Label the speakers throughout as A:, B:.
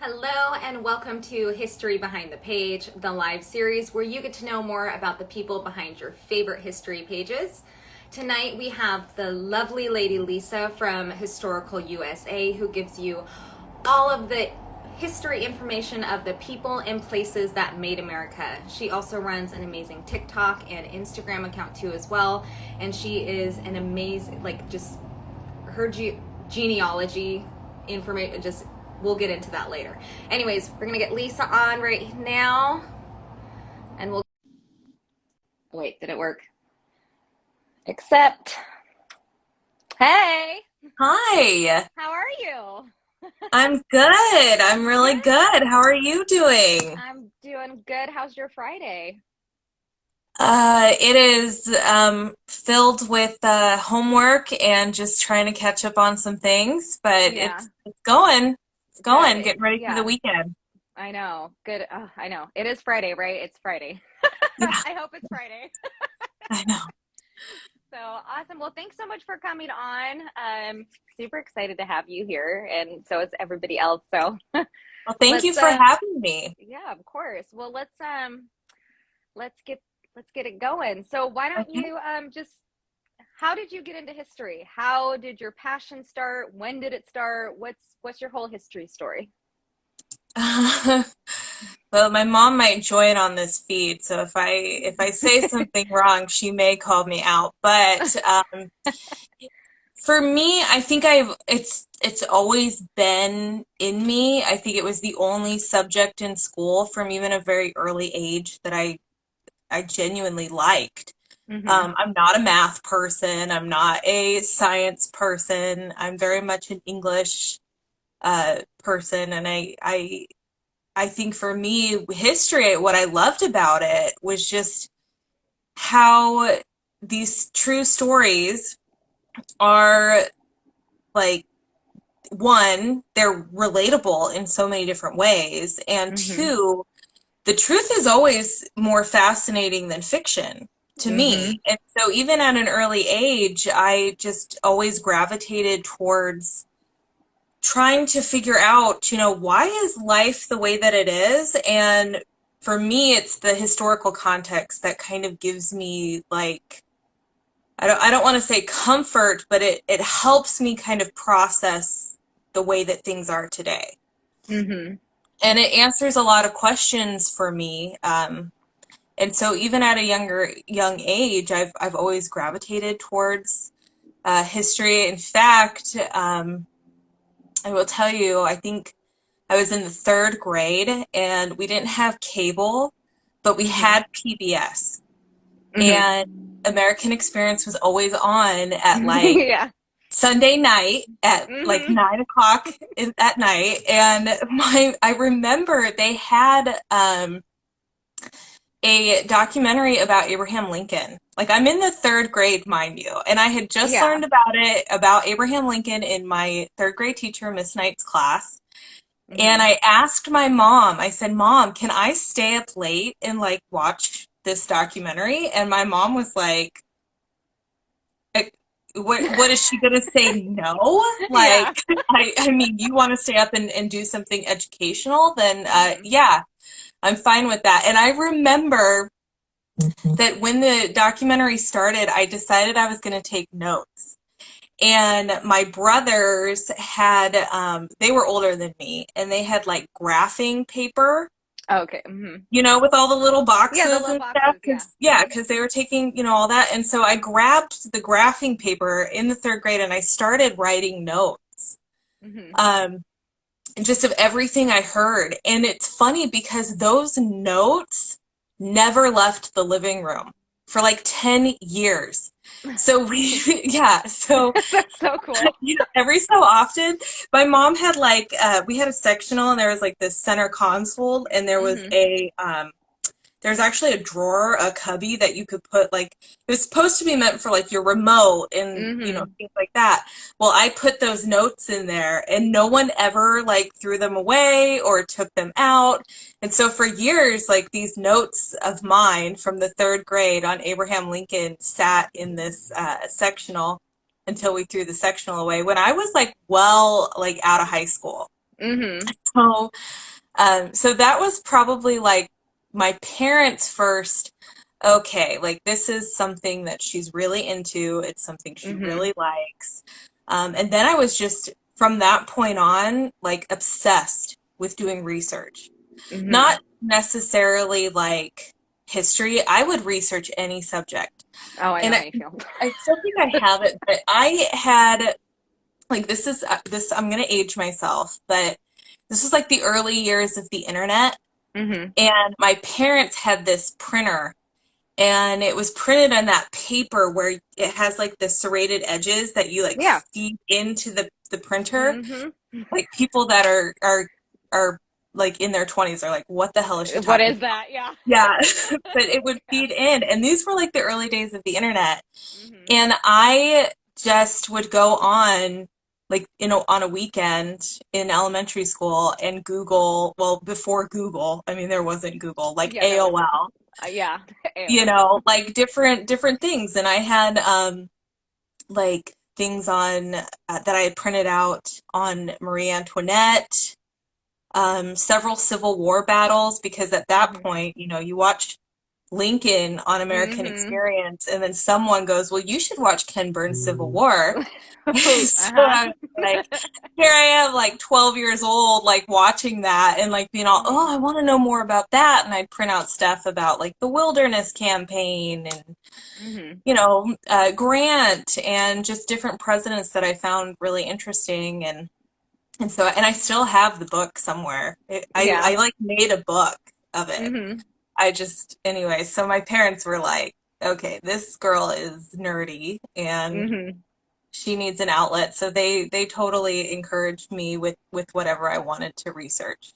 A: Hello and welcome to History Behind the Page, the live series where you get to know more about the people behind your favorite history pages. Tonight we have the lovely lady Lisa from Historical USA who gives you all of the history information of the people and places that made America. She also runs an amazing TikTok and Instagram account too as well, and she is an amazing, just her genealogy information, we'll get into that later. Anyways, we're gonna get Lisa on right now, and we'll wait. Did it work? Accept. Hey,
B: Hi,
A: how are you?
B: I'm good. I'm really good. How are you doing?
A: I'm doing good. How's your Friday?
B: It is filled with homework and just trying to catch up on some things, but
A: Yeah,
B: it's going. It's
A: good.
B: going. Getting ready for the
A: Yeah,
B: weekend.
A: I know. Good. I know. It is Friday, right? It's Friday.
B: Yeah,
A: I hope it's Friday.
B: I know.
A: So awesome. Well, thanks so much for coming on. I'm super excited to have you here, and so is everybody else. So
B: Well, thank you
A: let's
B: for having me.
A: yeah, of course. Well, let's get let's get it going. So why don't
B: Okay.
A: you just how did you get into history? How did your passion start? When did it start? What's your whole history story?
B: Well, my mom might join on this feed, so if I say something wrong, she may call me out. But for me, I think it's always been in me. I think it was the only subject in school from even a very early age that I genuinely liked.
A: Mm-hmm.
B: I'm not a math person. I'm not a science person. I'm very much an English person, and I think for me, history, what I loved about it was just how these true stories are like one, they're relatable in so many different ways, and
A: Mm-hmm.
B: two, the truth is always more fascinating than fiction to
A: Mm-hmm.
B: me. And so even at an early age, I just always gravitated towards trying to figure out, why is life the way that it is? And for me, it's the historical context that kind of gives me like I don't want to say comfort, but it helps me kind of process the way that things are today.
A: Mm-hmm.
B: And it answers a lot of questions for me. And so even at a young age, I've always gravitated towards history. In fact, I will tell you, I think I was in the third grade and we didn't have cable, but we
A: Mm-hmm.
B: had PBS.
A: Mm-hmm.
B: And American Experience was always on at like
A: Yeah.
B: Sunday night at like
A: Mm-hmm.
B: 9 o'clock at night. And I remember they had a documentary about Abraham Lincoln. Like I'm in the third grade, mind you, and I had just
A: Yeah.
B: learned about Abraham Lincoln in my third grade teacher, Miss Knight's class. And
A: Mm-hmm.
B: I asked my mom, I said, Mom, can I stay up late and like watch this documentary? And my mom was like, "Eh, what is she gonna say? No?
A: Yeah.
B: Like, I mean, you want to stay up and do something educational, then
A: Mm-hmm.
B: yeah, I'm fine with that. And I remember that when the documentary started, I decided I was going to take notes. And my brothers had, they were older than me, and they had like graphing paper,
A: Okay. Mm-hmm.
B: with all the little
A: Yeah, the
B: boxes
A: little
B: and stuff.
A: boxes. Yeah.
B: Because, yeah, because they were taking, all that. And so I grabbed the graphing paper in the third grade and I started writing notes.
A: Mm-hmm.
B: Um, just of everything I heard. And it's funny because those notes never left the living room for like 10 years. So yeah, so
A: That's so cool.
B: every so often, my mom had like, we had a sectional and there was like this center console and there was
A: Mm-hmm.
B: there's actually a drawer, a cubby that you could put like it was supposed to be meant for like your remote and
A: Mm-hmm.
B: things like that. Well, I put those notes in there and no one ever like threw them away or took them out. And so for years, like these notes of mine from the third grade on Abraham Lincoln sat in this sectional until we threw the sectional away when I was like well like out of high school.
A: Mm-hmm.
B: So, so that was probably like my parents' first, okay, like this is something that she's really into. It's something she
A: Mm-hmm.
B: really likes. And then I was just, from that point on, like obsessed with doing research.
A: Mm-hmm.
B: Not necessarily like history. I would research any subject.
A: Oh, I know
B: And
A: how you feel.
B: I still think I have it, but I had like this I'm gonna age myself, but this was like the early years of the internet,
A: Mm-hmm.
B: and my parents had this printer, and it was printed on that paper where it has like the serrated edges that you like
A: Yeah.
B: feed into the printer.
A: Mm-hmm.
B: Like people that are like in their 20s are like, what the hell is she
A: What
B: talking
A: is
B: about?
A: that? Yeah.
B: Yeah, but it would
A: Yeah.
B: feed in, and these were like the early days of the internet.
A: Mm-hmm.
B: And I just would go on like on a weekend in elementary school and Google, well, before Google, I mean there wasn't Google, like
A: Yeah, there wasn't.
B: AOL,
A: Yeah. AOL.
B: like different things. And I had like things on that I had printed out on Marie Antoinette, several Civil War battles, because at that
A: Mm-hmm.
B: point, you watch Lincoln on American
A: Mm-hmm.
B: Experience, and then someone goes, "Well, you should watch Ken Burns' Civil War." So
A: Uh-huh.
B: I'm like, here I am, like 12 years old, like watching that and like being all,
A: Mm-hmm.
B: "Oh, I want to know more about that." And I'd print out stuff about like the Wilderness Campaign and
A: Mm-hmm.
B: Grant and just different presidents that I found really interesting, and I still have the book somewhere. I
A: Yeah.
B: like made a book of it.
A: Mm-hmm.
B: Anyway, so my parents were like, okay, this girl is nerdy and
A: Mm-hmm.
B: she needs an outlet. So they totally encouraged me with whatever I wanted to research.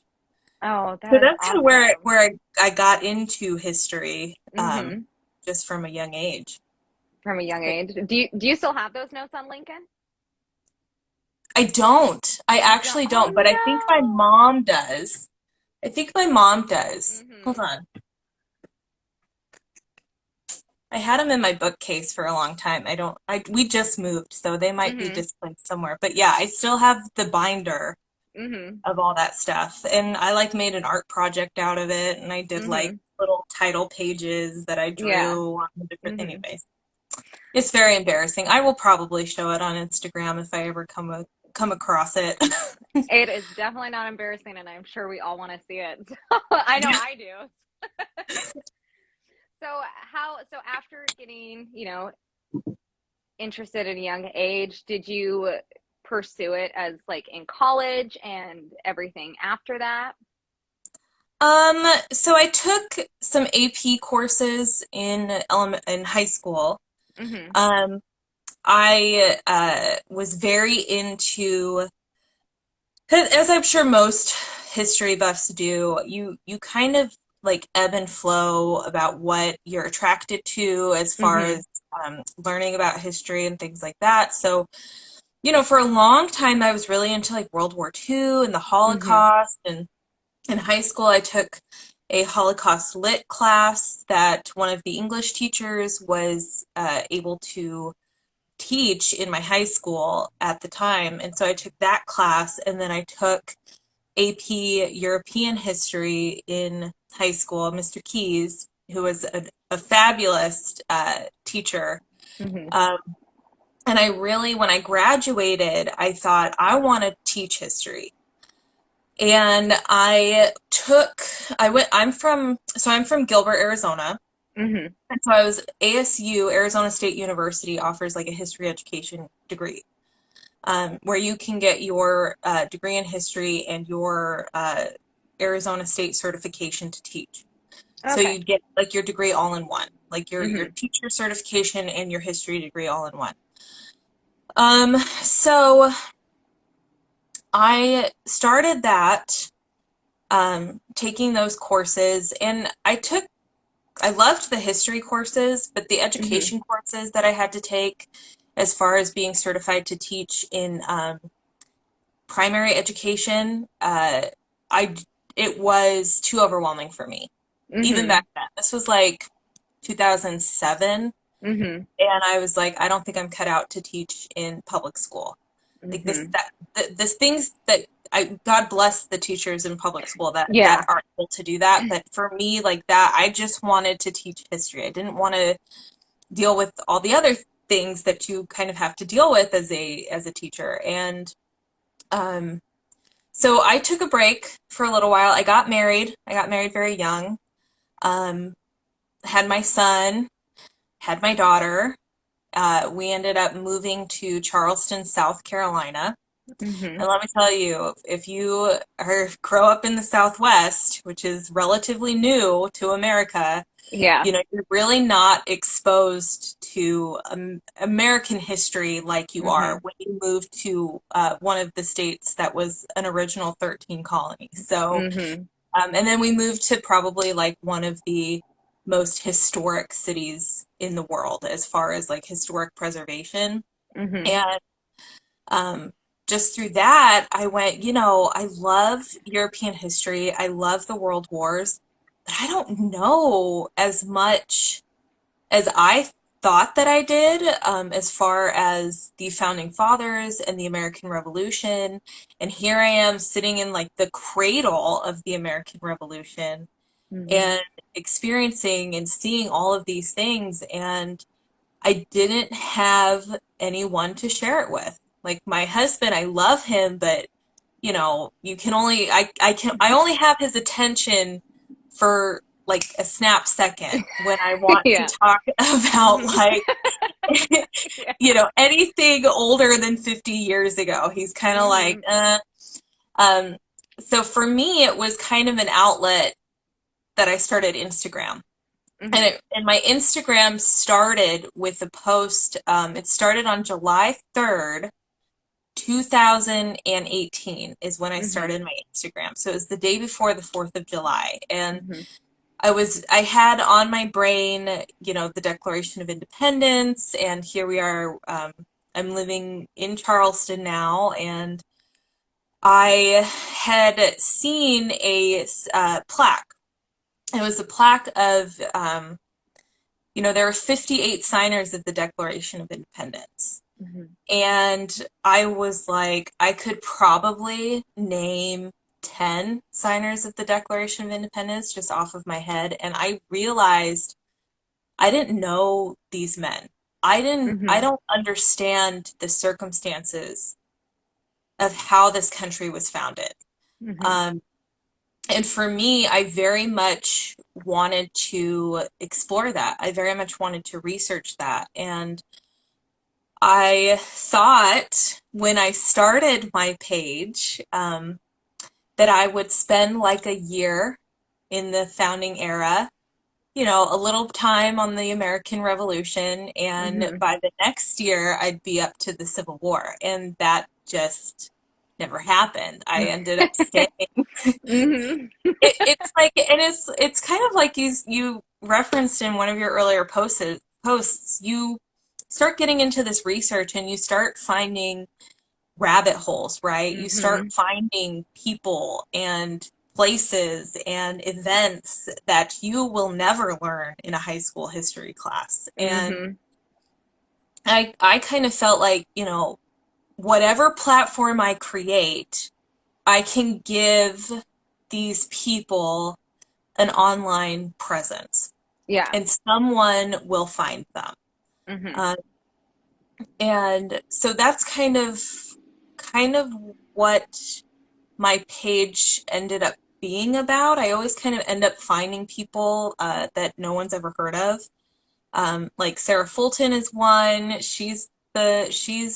A: Oh,
B: So
A: that is
B: that's kind of
A: awesome.
B: I got into history,
A: Mm-hmm.
B: just from a young age.
A: From a young
B: But
A: age. Do you still have those notes on Lincoln?
B: I don't. I
A: You don't?
B: actually don't, but I think my
A: Oh
B: mom does. I think my mom does.
A: no.
B: Hold
A: Mm-hmm.
B: on. I had them in my bookcase for a long time. We just moved, so they might be
A: Mm-hmm.
B: displaced somewhere. But yeah, I still have the binder
A: Mm-hmm.
B: of all that stuff. And I like made an art project out of it, and I did like
A: Mm-hmm.
B: little title pages that I
A: Yeah.
B: drew on the different,
A: Mm-hmm.
B: anyways. It's very embarrassing. I will probably show it on Instagram if I ever come across it.
A: It is definitely not embarrassing, and I'm sure we all want to see it. So, I know I do. So after getting, interested at a young age, did you pursue it as like in college and everything after that?
B: So I took some AP courses in high school.
A: Mm-hmm.
B: Um, I was very into, as I'm sure most history buffs do, you kind of like ebb and flow about what you're attracted to as far
A: Mm-hmm.
B: as learning about history and things like that. So, for a long time, I was really into like World War II and the
A: Mm-hmm.
B: Holocaust. And in high school, I took a Holocaust lit class that one of the English teachers was able to teach in my high school at the time. And so I took that class, and then I took AP European history in high school. Mr. Keys, who was a fabulous teacher.
A: Mm-hmm.
B: Um, and I really, when I graduated, I thought I want to teach history. And I'm from Gilbert, Arizona.
A: Mm-hmm.
B: And so I was ASU, Arizona State University, offers like a history education degree, where you can get your degree in history and your Arizona State certification to teach. So
A: Okay.
B: you get like your degree all in one, like your
A: Mm-hmm.
B: teacher certification and your history degree all in one. So I started that, taking those courses, and I loved the history courses, but the
A: Mm-hmm.
B: education courses that I had to take as far as being certified to teach in primary education, I it was too overwhelming for me. Even
A: Mm-hmm.
B: back then, this was like 2007,
A: Mm-hmm.
B: and I was like, I don't think I'm cut out to teach in public school. Like
A: Mm-hmm.
B: this things that God bless the teachers in public school that
A: Yeah.
B: are able to do that. But for me, like that, I just wanted to teach history. I didn't want to deal with all the other things that you kind of have to deal with as a teacher. And um, so I took a break for a little while. I got married. I got married very young. Um, had my son, had my daughter. We ended up moving to Charleston, South Carolina.
A: Hmm.
B: And let me tell you, if you grow up in the Southwest, which is relatively new to America,
A: Yeah.
B: you're really not exposed to American history like you are
A: Hmm.
B: when you move to one of the states that was an original 13 colony. So,
A: Hmm.
B: and then we moved to probably like one of the most historic cities in the world as far as like historic preservation.
A: Hmm.
B: And um, just through that, I went, I love European history. I love the world wars, but I don't know as much as I thought that I did, as far as the founding fathers and the American Revolution. And here I am sitting in like the cradle of the American Revolution
A: Hmm.
B: and experiencing and seeing all of these things. And I didn't have anyone to share it with. Like my husband, I love him, but you can only I only have his attention for like a snap second when I want to
A: Yeah.
B: talk about
A: Hmm.
B: like
A: Yeah.
B: anything older than 50 years ago. He's kind of like,
A: Hmm.
B: um so for me it was kind of an outlet that I started Instagram.
A: Hmm.
B: And my Instagram started with a post. It started on July 3rd, 2018 is when I
A: Hmm.
B: started my Instagram. So it was the day before the 4th of July. And
A: Hmm.
B: I had on my brain, the Declaration of Independence. And here we are. I'm living in Charleston now. And I had seen a plaque. It was a plaque of, there were 58 signers of the Declaration of Independence.
A: Hmm.
B: And I was like, I could probably name 10 signers of the Declaration of Independence just off of my head. And I realized I didn't know these men. I
A: Hmm.
B: don't understand the circumstances of how this country was founded.
A: Hmm.
B: Um, and for me, I very much wanted to explore that. I very much wanted to research that. And I thought when I started my page, that I would spend like a year in the founding era, a little time on the American Revolution, and
A: Hmm.
B: by the next year I'd be up to the Civil War. And that just never happened. I ended up staying.
A: Hmm.
B: It's like, and it's kind of like you referenced in one of your earlier posts. You start getting into this research and you start finding rabbit holes, right? You start
A: Hmm.
B: finding people and places and events that you will never learn in a high school history class. And
A: Hmm.
B: I kind of felt like, whatever platform I create, I can give these people an online presence
A: Yeah.
B: and someone will find them.
A: Hmm.
B: Uh, and so that's kind of what my page ended up being about. I always kind of end up finding people that no one's ever heard of. Like Sarah Fulton is one. She's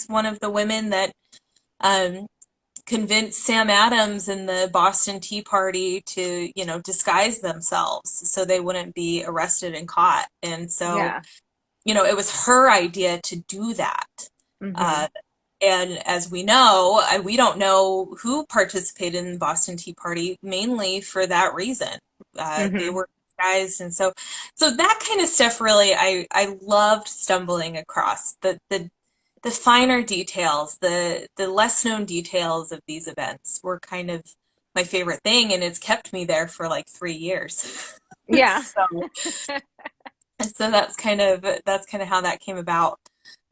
B: one of the women that um, convinced Sam Adams and the Boston Tea Party to, disguise themselves so they wouldn't be arrested and caught. And so,
A: Yeah.
B: it was her idea to do that.
A: Hmm.
B: Uh, and as we know, we don't know who participated in the Boston Tea Party mainly for that reason. They
A: Hmm.
B: were disguised, and so that kind of stuff really, I loved stumbling across the finer details, the less known details of these events were kind of my favorite thing, and it's kept me there for like 3 years.
A: Yeah.
B: So so that's kind of how that came about.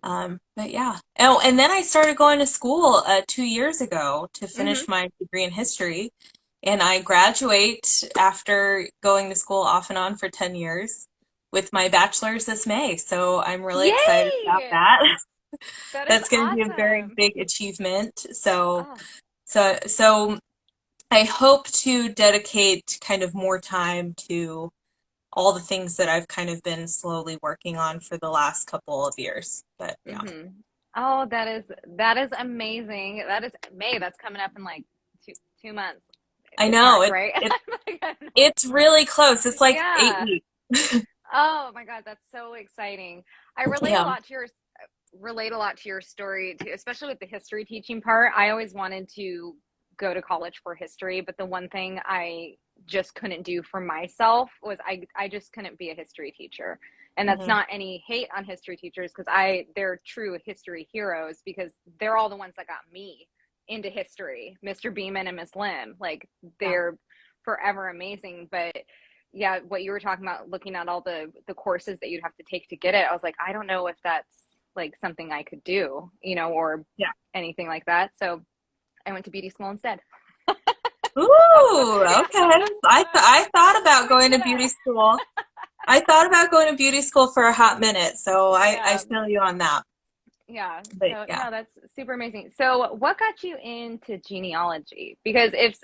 B: But yeah. Oh, and then I started going to school 2 years ago to
A: Mm-hmm.
B: finish my degree in history. And I graduate after going to school off and on for 10 years with my bachelor's this May. So I'm really excited about
A: Yay!
B: that.
A: That is
B: That's going to be a very
A: awesome.
B: big achievement. So,
A: Oh,
B: so I hope to dedicate kind of more time to all the things that I've kind of been slowly working on for the last couple of years. But yeah.
A: mm-hmm. Oh, that is amazing. That is May. That's coming up in like two months.
B: I
A: It's
B: know
A: March, right? Like, I don't know.
B: it's really close. It's like eight
A: Yeah.
B: weeks.
A: Oh my God, that's so exciting. I
B: Yeah.
A: relate a lot to your story too, especially with the history teaching part. I always wanted to go to college for history, but the one thing I just couldn't do for myself was I just couldn't be a history teacher. And that's
B: Hmm.
A: not any hate on history teachers because they're true history heroes because they're all the ones that got me into history. Mr. Beeman and Miss Lim, like
B: Yeah.
A: they're forever amazing. But yeah, what you were talking about, looking at all the courses that you'd have to take to get it, I was like, I don't know if that's like something I could do, or
B: Yeah.
A: anything like that. So I went to beauty school instead.
B: Ooh,
A: Yeah,
B: okay. I thought
A: that's what
B: about
A: I'm
B: going to
A: good
B: beauty
A: at.
B: school. I thought about going to beauty school for a hot minute, so I
A: Yeah,
B: feel you on that.
A: yeah.
B: But
A: So
B: yeah.
A: no, that's super amazing. So what got you into genealogy? Because if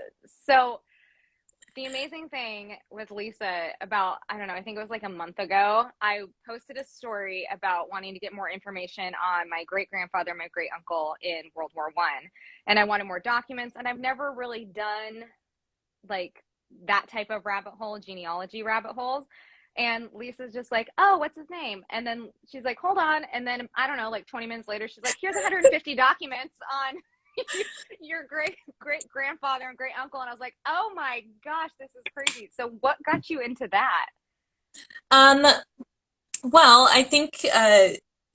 A: so, the amazing thing with Lisa about, I don't know, I think it was like a month ago, I posted a story about wanting to get more information on my great grandfather, my great uncle in World War One. And I wanted more documents. And I've never really done like that type of rabbit hole, genealogy rabbit holes. And Lisa's just like, oh, what's his name? And then she's like, hold on. And then I don't know, like 20 minutes later, she's like, here's 150 documents on your great grandfather and great uncle. And I was like, oh my gosh, this is crazy. So what got you into that?
B: Um, well, I think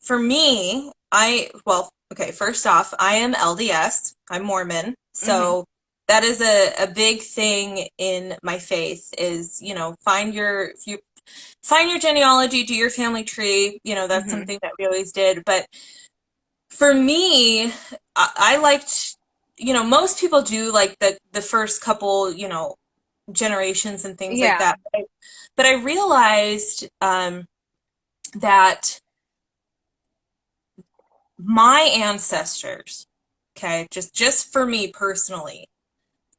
B: for me, okay, first off, I am LDS. I'm Mormon.
A: Mm-hmm.
B: So that is a big thing in my faith is, if you find your genealogy, do your family tree, that's
A: Mm-hmm.
B: something that we always did. But for me, I liked, most people do like the first couple, generations and things like
A: Yeah.
B: that. But I realized that my ancestors, okay, just for me personally,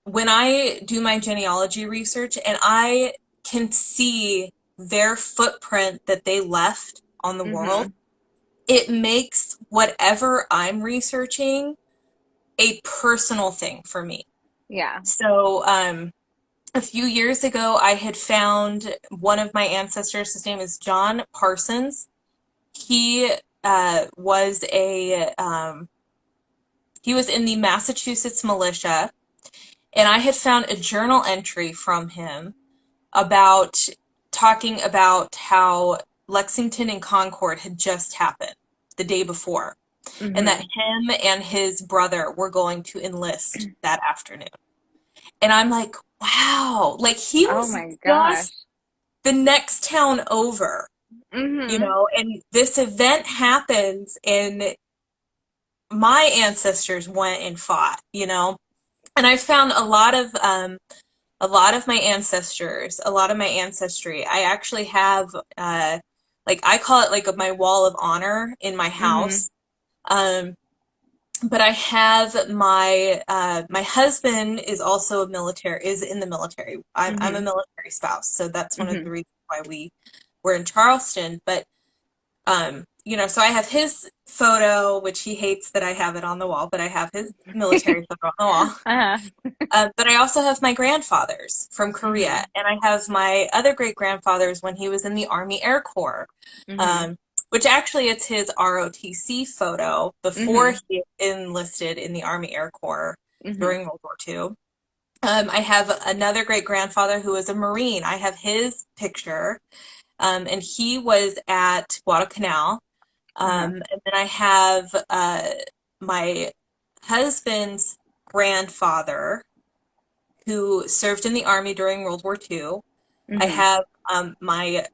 B: when I do my genealogy research and I can see their footprint that they left on the world,
A: Mm-hmm.
B: it makes whatever I'm researching a personal thing for me.
A: Yeah.
B: So, a few years ago, I had found one of my ancestors. His name is John Parsons. He was he was in the Massachusetts militia, and I had found a journal entry from him about talking about how Lexington and Concord had just happened the day before, and that
A: Mm-hmm.
B: him and his brother were going to enlist that afternoon. And I'm like, wow, like he
A: Oh
B: was
A: my gosh.
B: just the next town over,
A: Mm-hmm.
B: and this event happens, and my ancestors went and fought, and I found a lot of my ancestors, a lot of my ancestry. I actually have like I call it like my wall of honor in my
A: Mm-hmm.
B: house. Um, but I have my husband is also is in the military. I'm a
A: Mm-hmm.
B: military spouse, so that's one of
A: Mm-hmm.
B: the reasons why we were in Charleston. But so I have his photo, which he hates that I have it on the wall, but I have his military photo on the wall.
A: Uh-huh.
B: But I also have my grandfathers from Korea,
A: Mm-hmm.
B: and I have my other great grandfathers when he was in the Army Air Corps,
A: Mm-hmm.
B: um, which actually it's his ROTC photo before
A: Mm-hmm.
B: he enlisted in the Army Air Corps
A: Mm-hmm.
B: during World War II. I have another great grandfather who was a Marine. I have his picture, and he was at Guadalcanal.
A: Uh-huh.
B: And then I have my husband's grandfather who served in the army during World War II. I
A: Mm-hmm.
B: have my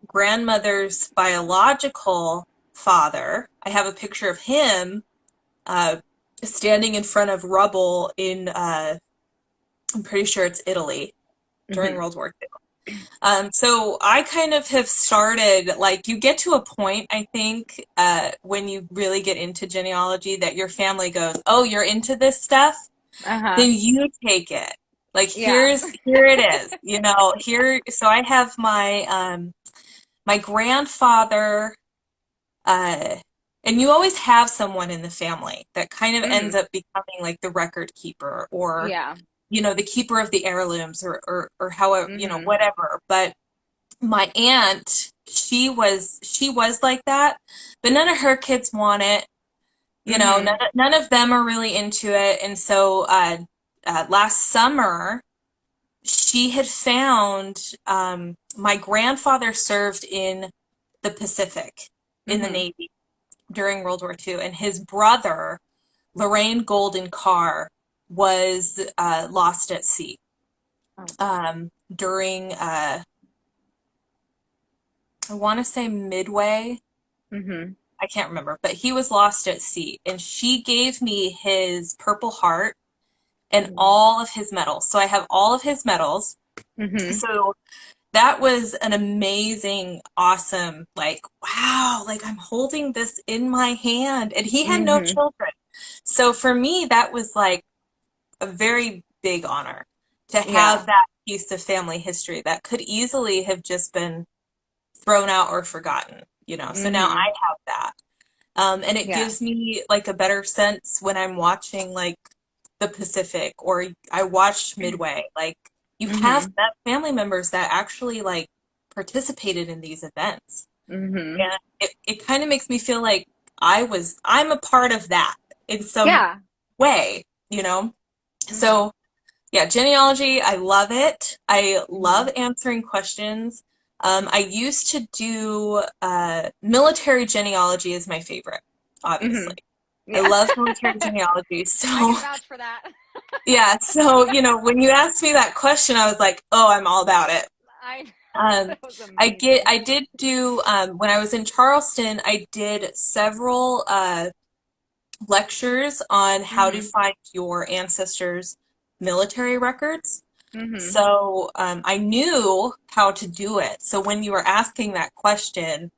B: grandmother's biological grandfather, I have a picture of him uh, standing in front of rubble in, I'm pretty sure it's Italy during
A: Mm-hmm.
B: World War II. So I kind of have started, like, you get to a point, I think, when you really get into genealogy that your family goes, oh, you're into this stuff?
A: Uh-huh.
B: Then you take it. Like,
A: Yeah.
B: here it is, here, so I have my grandfather, uh, and you always have someone in the family that kind of ends
A: Mm-hmm.
B: up becoming like the record keeper or,
A: Yeah.
B: the keeper of the heirlooms or however,
A: Mm-hmm.
B: whatever. But my aunt, she was like that, but none of her kids want it.
A: Mm-hmm.
B: None of them are really into it. And so last summer, she had found my grandfather served in the Pacific in the
A: Mm-hmm.
B: Navy during World War II, and his brother, Lorraine Golden Carr, was lost at sea
A: Oh.
B: during, I want to say Midway.
A: Mm-hmm.
B: I can't remember, but he was lost at sea, and she gave me his Purple Heart and all of his medals. So I have all of his medals.
A: Mm-hmm.
B: So that was an amazing, awesome, like, wow, like I'm holding this in my hand. And he had no
A: Mm-hmm.
B: children. So for me, that was like a very big honor to
A: Yeah.
B: have that piece of family history that could easily have just been thrown out or forgotten. So now
A: Mm-hmm.
B: I have that. And it
A: Yeah.
B: gives me like a better sense when I'm watching like the Pacific or I watched Midway. Like you have
A: Mm-hmm.
B: that family members that actually like participated in these events.
A: Mm-hmm.
B: And it kind of makes me feel like I'm a part of that in some
A: Yeah.
B: way.
A: Mm-hmm.
B: So yeah, genealogy, I love it. I
A: Mm-hmm.
B: love answering questions. I used to do military genealogy is my favorite, obviously.
A: Mm-hmm.
B: I
A: Yeah.
B: love military genealogy.
A: I
B: So,
A: can vouch for that.
B: yeah, so, when you asked me that question, I was like, oh, I'm all about it.
A: I
B: Um,
A: that was amazing.
B: I did do, when I was in Charleston, I did several lectures on how to
A: Mm-hmm.
B: find your ancestors' military records.
A: Mm-hmm.
B: So I knew how to do it. So when you were asking that question,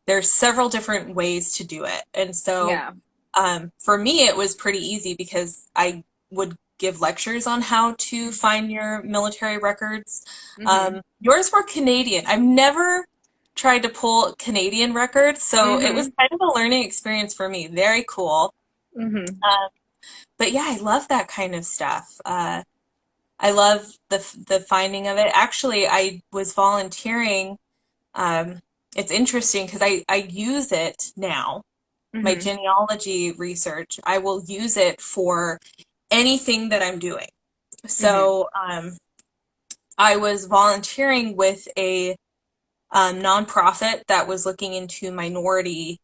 B: there's several different ways to do it. And so
A: Yeah.
B: for me, it was pretty easy because I would give lectures on how to find your military records.
A: Mm-hmm.
B: Yours were Canadian. I've never tried to pull Canadian records, so it was
A: Mm-hmm.
B: kind of a learning experience for me. Very cool.
A: Mm-hmm.
B: Um, but yeah, I love that kind of stuff. I love the finding of it. Actually, I was volunteering. Um, it's interesting because I use it now. My
A: Mm-hmm.
B: genealogy research, I will use it for anything that I'm doing.
A: Mm-hmm.
B: So I was volunteering with a nonprofit that was looking into minority,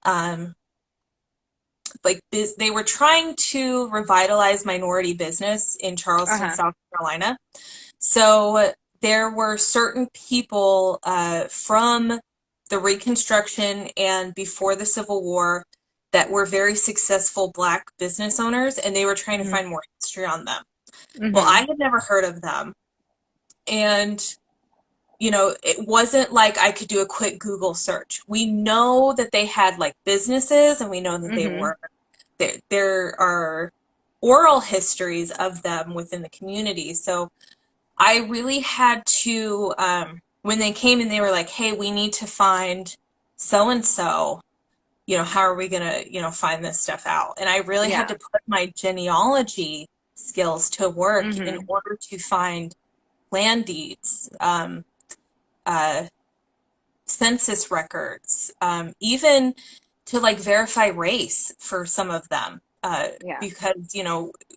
B: um, they were trying to revitalize minority business in Charleston,
A: Uh-huh.
B: South Carolina. So there were certain people from the Reconstruction and before the Civil War that were very successful Black business owners, and they were trying to
A: Mm-hmm.
B: find more history on them. Well, I
A: Mm-hmm.
B: had never heard of them, and it wasn't like I could do a quick Google search. We know that they had like businesses, and we know that
A: Mm-hmm.
B: there are oral histories of them within the community. So I really had to, when they came and they were like, hey, we need to find so and so, how are we going to, find this stuff out? And I really had
A: Yeah.
B: to put my genealogy skills to work in
A: Mm-hmm.
B: order to find land deeds, uh, census records, even to like verify race for some of them.
A: Yeah.
B: Because,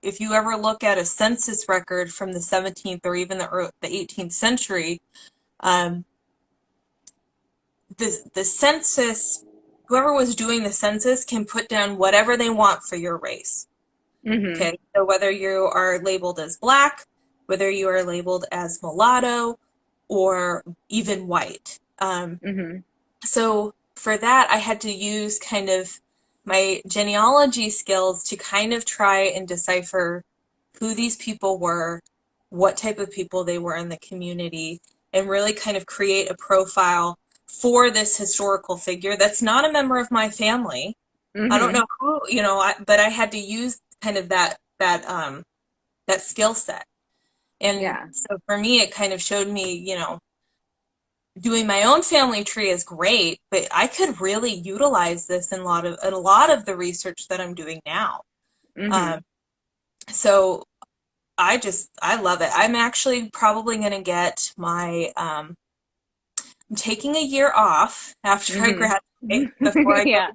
B: if you ever look at a census record from the 17th or even the 18th century, um, the census, whoever was doing the census can put down whatever they want for your race.
A: Mm-hmm.
B: Okay, so whether you are labeled as black, whether you are labeled as mulatto, or even white.
A: Mm-hmm.
B: So for that, I had to use kind of my genealogy skills to kind of try and decipher who these people were, what type of people they were in the community, and really kind of create a profile for this historical figure that's not a member of my family. I don't
A: Mm-hmm.
B: know who, but I had to use kind of that skill set. And
A: Yeah.
B: so for me, it kind of showed me, doing my own family tree is great, but I could really utilize this in a lot of the research that I'm doing now.
A: Mm-hmm.
B: Um, so I love it. I'm actually probably going to get I'm taking a year off after I
A: Mm-hmm.
B: graduate before I go
A: Yeah.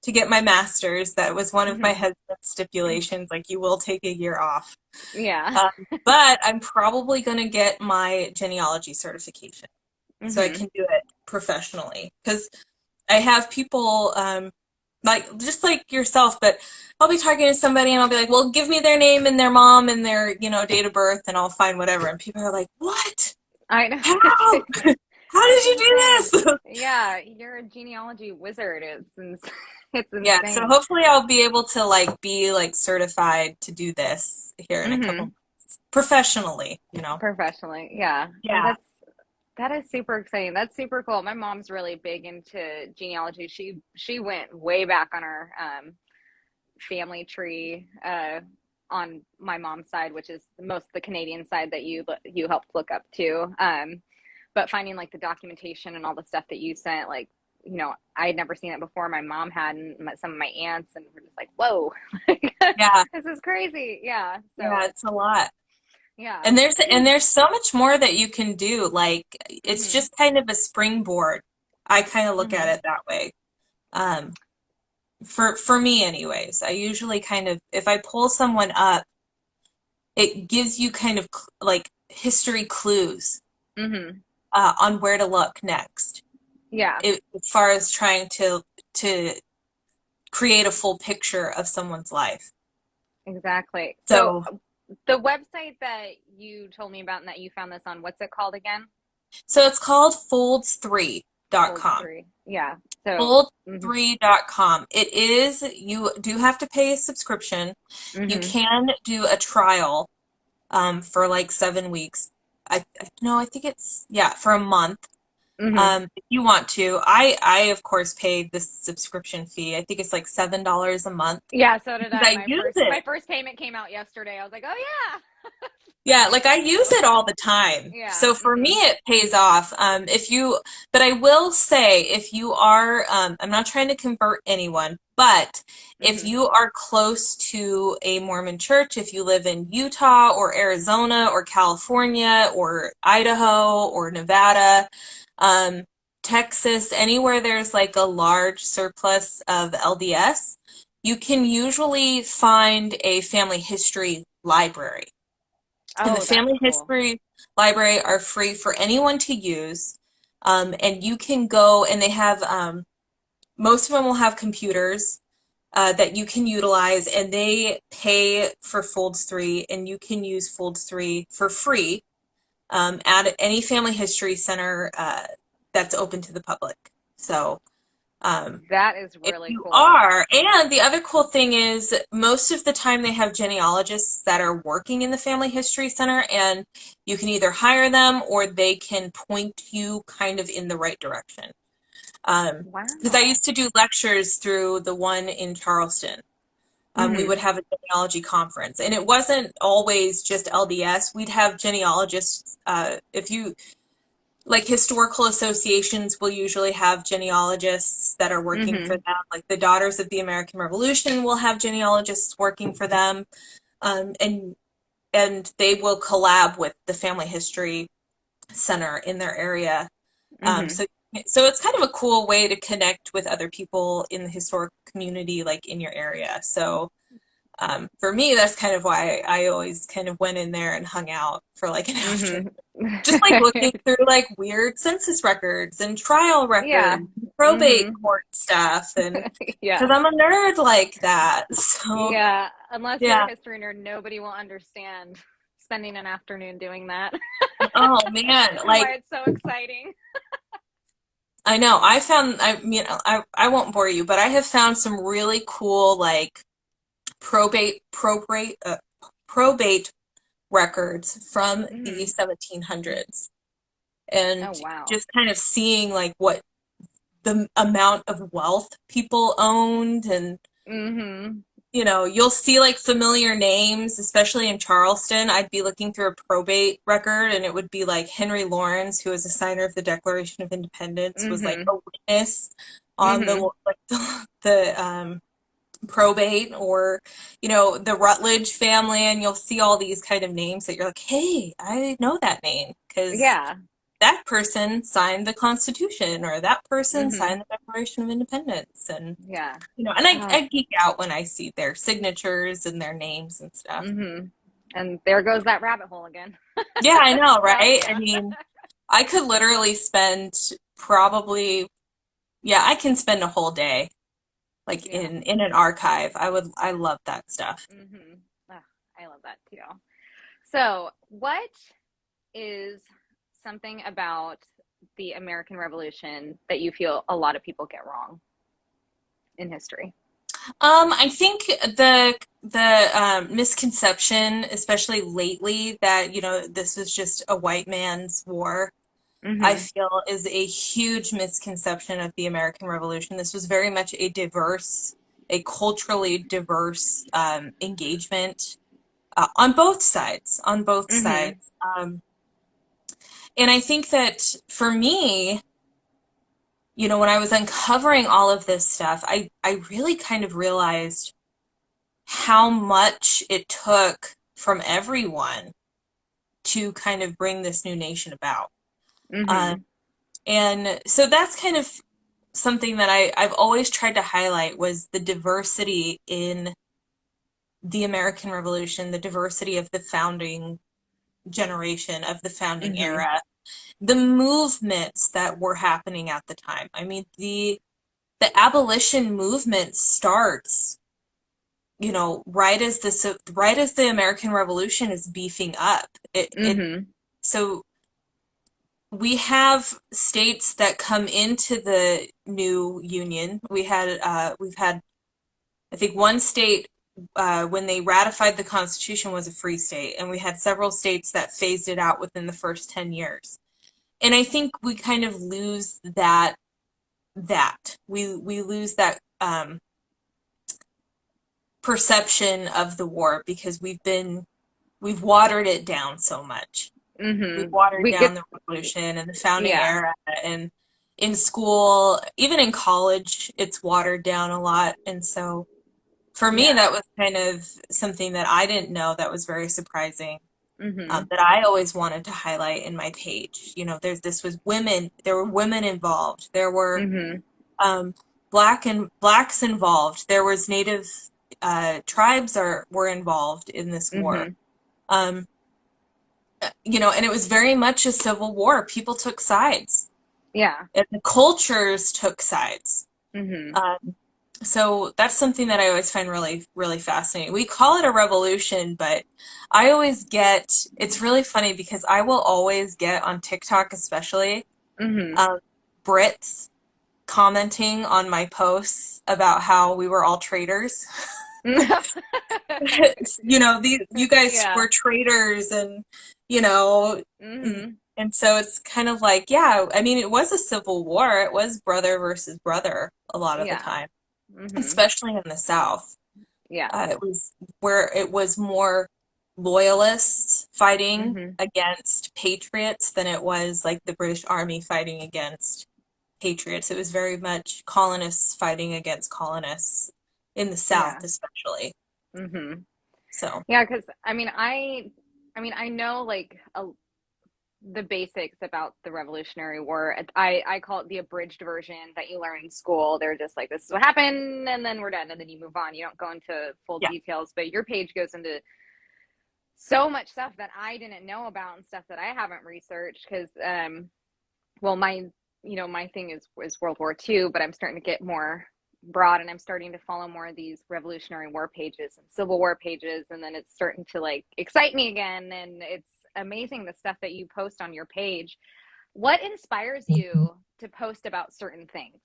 B: to get my master's. That was one of my
A: Mm-hmm.
B: husband's stipulations, like you will take a year off.
A: Yeah.
B: But I'm probably going to get my genealogy certification so I
A: Mm-hmm.
B: can do it professionally. Because I have people, like just like yourself, but I'll be talking to somebody and I'll be like, well, give me their name and their mom and their, date of birth and I'll find whatever. And people are like, what?
A: I know.
B: How?
A: It's
B: How
A: it's
B: did you
A: insane.
B: do this?
A: Yeah, you're a genealogy wizard. It's
B: Yeah, so
A: insane.
B: hopefully I'll be able to like be like certified to do this here in a couple
A: Mm-hmm.
B: months professionally.
A: Professionally. Yeah. Oh,
B: Yeah.
A: that is super exciting. That's super cool. My mom's really big into genealogy. She went way back on her family tree on my mom's side, which is most the Canadian side that you helped look up to. But finding like the documentation and all the stuff that you sent, like I had never seen it before. My mom had, and some of my aunts, and we're just like, whoa,
B: Yeah.
A: this is crazy. Yeah.
B: Yeah,
A: So
B: it's a lot.
A: yeah.
B: And there's so much more that you can do. Like it's
A: Mhm.
B: just kind of a springboard. I kind of look at
A: Mhm.
B: it that way. Um, for me anyways, I usually kind of if I pull someone up, it gives you kind of like history clues
A: Mhm.
B: on where to look next.
A: Yeah.
B: As far as trying to create a full picture of someone's life.
A: Exactly. So
B: So
A: the website that you told me about and that you found this on, what's it called again?
B: so it's called
A: Folds
B: folds3.com.
A: three. Yeah. So. Mhm.
B: Fold3.com. You do have to pay a subscription. You
A: Mhm.
B: can do a trial for like 7 weeks. No, I think yeah, for a month.
A: Mhm.
B: If you want to. I of course paid the subscription fee. I think it's like $7 a month
A: Yeah, so did
B: because
A: I.
B: I use
A: My
B: it.
A: first payment came out yesterday. I was like, "Oh yeah."
B: Yeah, like I use it all the time.
A: Yeah.
B: So for me,
A: Mhm.
B: it pays off. But I will say, if you are, I'm not trying to convert anyone, but if
A: Mhm.
B: you are close to a Mormon church, if you live in Utah or Arizona or California or Idaho or Nevada, um, Texas, anywhere there's like a large surplus of LDS, you can usually find a family history library. And the
A: Oh, that's
B: family
A: cool.
B: history library are free for anyone to use. And you can go and they have, most of them will have computers that you can utilize and they pay for Folds 3 and you can use Folds 3 for free at any family history center that's open to the public. So, um,
A: That is
B: if
A: really
B: you
A: cool.
B: are, and the other cool thing is most of the time they have genealogists that are working in the Family History Center, and you can either hire them or they can point you kind of in the right direction. Because I
A: Wow.
B: used to do lectures through the one in Charleston. We
A: Mhm.
B: would have a genealogy conference, and it wasn't always just LDS. We'd have genealogists. If you like historical associations will usually have genealogists that are working for
A: Mhm.
B: them. Like the Daughters of the American Revolution will have genealogists working for them, um, and and they will collab with the Family History Center in their area. Um,
A: Mhm.
B: so so it's kind of a cool way to connect with other people in the historic community, like in your area. So for me, that's kind of why I always kind of went in there and hung out for like an afternoon
A: Mhm.
B: just like looking through like weird census records and trial
A: Yeah.
B: records, probate
A: Mhm.
B: court stuff, and
A: Yeah.
B: because I'm a nerd like that. So
A: Yeah. Unless you're a
B: yeah.
A: history nerd, nobody will understand spending an afternoon doing that.
B: Oh man,
A: And
B: like
A: why it's so exciting.
B: I know. I won't bore you, but I have found some really cool, like, probate, probate, probate records from the
A: Hmm.
B: 1700s.
A: Oh,
B: And
A: wow.
B: just kind of seeing, like, what the amount of wealth people owned. And
A: Hmm.
B: you'll see like familiar names, especially in Charleston. I'd be looking through a probate record and it would be like Henry Lawrence, who was a signer of the Declaration of Independence, was like
A: Hmm.
B: a witness on
A: Hmm.
B: the probate. Or the Rutledge family, and you'll see all these kind of names that you're like, hey, I know that name because
A: Yeah.
B: that person signed the Constitution, or that person
A: Hmm.
B: signed the Declaration of Independence. And
A: Yeah.
B: and I,
A: Oh.
B: I geek out when I see their signatures and their names and stuff.
A: Hmm. And there goes that rabbit hole again.
B: Yeah, I know,
A: Well,
B: right? I
A: yeah.
B: mean, I could literally spend probably, yeah, I can spend a whole day like
A: Yeah.
B: in an archive. I love that stuff.
A: Hmm. Oh, I love that too. So, what is something about the American Revolution that you feel a lot of people get wrong in history?
B: I think the misconception, especially lately, that this was just a white man's war, I
A: Hmm.
B: feel is a huge misconception of the American Revolution. This was very much a culturally diverse engagement on both sides, on both
A: Hmm.
B: sides. And I think that for me, when I was uncovering all of this stuff, I really kind of realized how much it took from everyone to kind of bring this new nation about. Um,
A: Hmm.
B: and so that's kind of something that I've always tried to highlight, was the diversity in the American Revolution, the diversity of the founding generation, of the founding
A: Hmm.
B: era, the movements that were happening at the time. I mean, the abolition movement starts, right as the American Revolution is beefing up.
A: Hmm.
B: So we have states that come into the new union. We've had, I think, one state when they ratified the Constitution was a free state, and we had several states that phased it out within the first 10 years. And I think we kind of lose we lose that perception of the war because we've watered it down so much. We've
A: Hmm.
B: watered
A: We
B: down
A: get,
B: the revolution and the founding
A: yeah,
B: era, and in school, even in college, it's watered down a lot. And so for me,
A: yeah.
B: that was kind of something that I didn't know, that was very surprising.
A: Hmm.
B: That I always wanted to highlight in my page. There were women involved. There were
A: Hmm.
B: um, blacks involved. There was native tribes were involved in this war.
A: Hmm.
B: Um, and it was very much a civil war. People took sides,
A: Yeah.
B: and the cultures took sides.
A: Hmm.
B: Um, so that's something that I always find really, really fascinating. We call it a revolution, but it's really funny because I will always get on TikTok, especially,
A: Hmm.
B: um, Brits commenting on my posts about how we were all traitors. You guys
A: Yeah.
B: were traitors, and you know, and,
A: Hmm.
B: and so it's kind of like, yeah, I mean, it was a civil war. It was brother versus brother a lot of the
A: Yeah.
B: time,
A: Hmm.
B: especially in the South.
A: Yeah.
B: It was where it was more loyalists fighting
A: Hmm.
B: against patriots than it was like the British Army fighting against patriots. It was very much colonists fighting against colonists in the South,
A: Yeah.
B: especially.
A: Hmm.
B: So,
A: Yeah, because I mean, I know like the basics about the Revolutionary War. I call it the abridged version that you learn in school. They're just like, this is what happened, and then we're done, and then you move on. You don't go into full
B: yeah.
A: details, but your page goes into so much stuff that I didn't know about and stuff that I haven't researched because, well, my thing is World War II, but I'm starting to get more broad and I'm starting to follow more of these Revolutionary War pages and Civil War pages, and then it's starting to like excite me again, and it's amazing the stuff that you post on your page. What inspires you to post about certain things?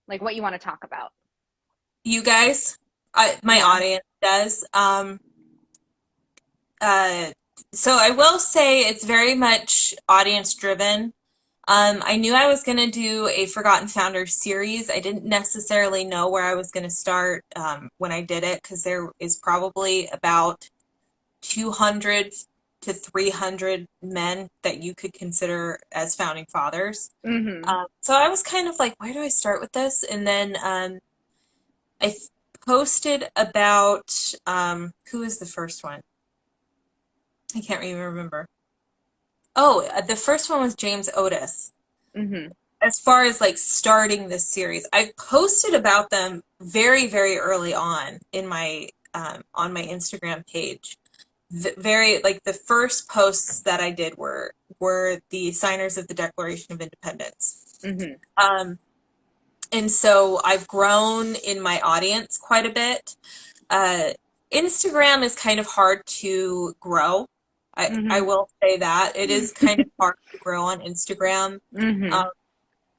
A: Like what you want to talk about?
B: You guys, my
A: Yeah.
B: audience does. Uh, so I will say it's very much audience driven. I knew I was going to do a Forgotten Founders series. I didn't necessarily know where I was going to start when I did it because there is probably about 200 to 300 men that you could consider as founding fathers.
A: Mm-hmm.
B: So I was kind of like, where do I start with this? And then I posted about who was the first one? I can't even remember. Oh, the first one was James Otis.
A: Mm-hmm.
B: As far as like starting this series, I posted about them very, very early on my Instagram page. Very like the first posts that I did were the signers of the Declaration of Independence.
A: Mm-hmm.
B: Um, and so I've grown in my audience quite a bit. Uh, Instagram is kind of hard to grow. I
A: Mm-hmm.
B: will say that it is kind of hard to grow on Instagram.
A: Mm-hmm.
B: Um,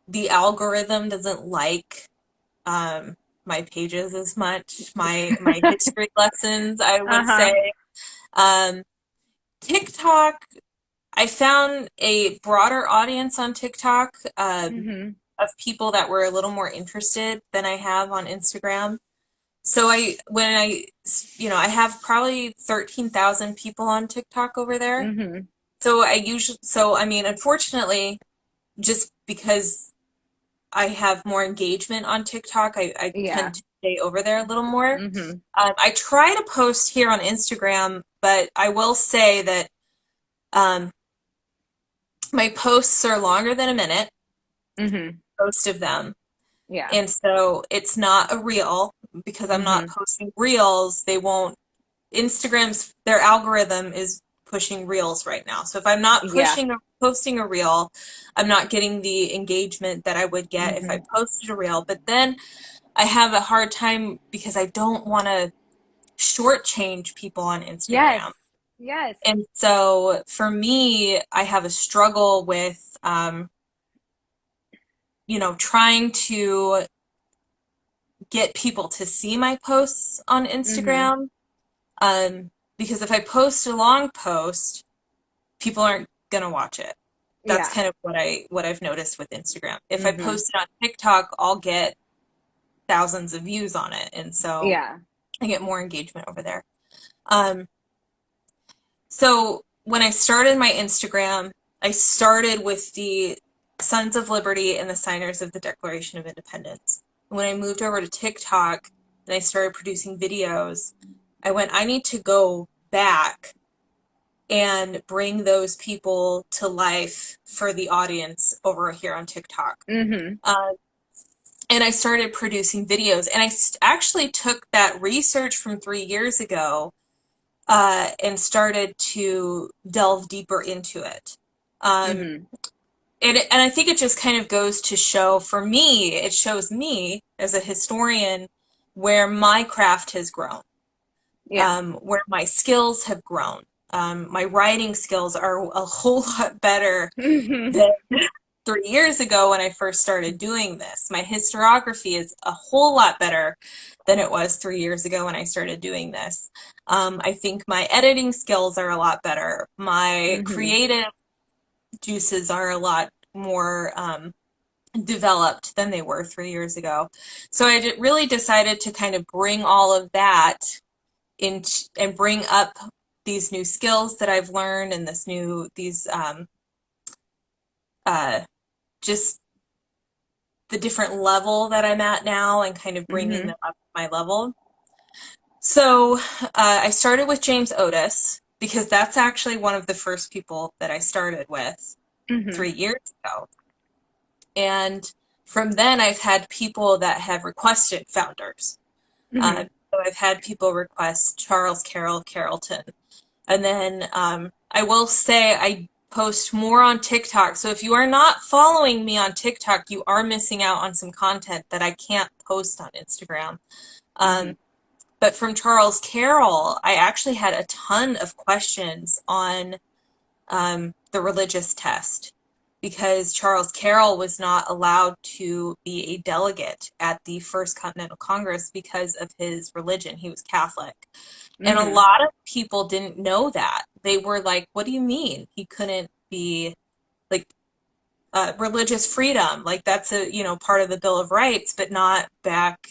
B: the algorithm doesn't like um, my pages as much. My history lessons, I would
A: Uh-huh.
B: say. Um, TikTok, I found a broader audience on TikTok
A: Mm-hmm.
B: of people that were a little more interested than I have on Instagram. So I have probably 13,000 people on TikTok over there.
A: Mm-hmm.
B: I mean, unfortunately, just because I have more engagement on TikTok, I
A: Yeah.
B: tend to stay over there a little more.
A: Mm-hmm.
B: I try to post here on Instagram, but I will say that um, my posts are longer than a minute,
A: Mm-hmm.
B: most of them.
A: Yeah.
B: And so it's not a reel because I'm
A: Mm-hmm.
B: not posting reels. They won't, their algorithm is pushing reels right now. So if I'm not
A: Yeah.
B: posting a reel, I'm not getting the engagement that I would get if I
A: Mm-hmm.
B: posted a reel. But then I have a hard time because I don't want to shortchange people on
A: Yes.
B: Instagram.
A: Yes.
B: And so for me, I have a struggle with, trying to get people to see my posts on
A: Mm-hmm.
B: Instagram. Because if I post a long post, people aren't gonna watch it. That's
A: Yeah.
B: kind of what I've noticed with Instagram. If I
A: Mm-hmm.
B: post it on TikTok, I'll get thousands of views on it, and so
A: Yeah.
B: I get more engagement over there. Um, so when I started my Instagram, I started with the Sons of Liberty and the signers of the Declaration of Independence. When I moved over to TikTok and I started producing videos, I need to go back and bring those people to life for the audience over here on TikTok.
A: Mm-hmm.
B: Uh, and I started producing videos, and I actually took that research from 3 years ago and started to delve deeper into it. Um,
A: Mm-hmm.
B: and I think it just kind of goes to show, for me, it shows me as a historian where my craft has grown,
A: Yeah.
B: where my skills have grown. My writing skills are a whole lot better
A: Mm-hmm.
B: than 3 years ago when I first started doing this. My historiography is a whole lot better than it was 3 years ago when I started doing this. I think my editing skills are a lot better. My
A: Mm-hmm.
B: creative juices are a lot more developed than they were 3 years ago. So I really decided to kind of bring all of that in and bring up these new skills that I've learned and these uh, just the different level that I'm at now and kind of bringing
A: Mm-hmm.
B: them up to my level. So I started with James Otis because that's actually one of the first people that I started with
A: Mm-hmm.
B: 3 years ago. And from then, I've had people that have requested founders.
A: Mm-hmm.
B: So I've had people request Charles Carroll Carrollton. And then I will say I post more on TikTok. So if you are not following me on TikTok, you are missing out on some content that I can't post on Instagram.
A: Mm-hmm.
B: But from Charles Carroll, I actually had a ton of questions on the religious test because Charles Carroll was not allowed to be a delegate at the First Continental Congress because of his religion. He was Catholic. And a
A: Mm-hmm.
B: lot of people didn't know that. They were like, what do you mean he couldn't be like religious freedom? Like that's a, part of the Bill of Rights, but not back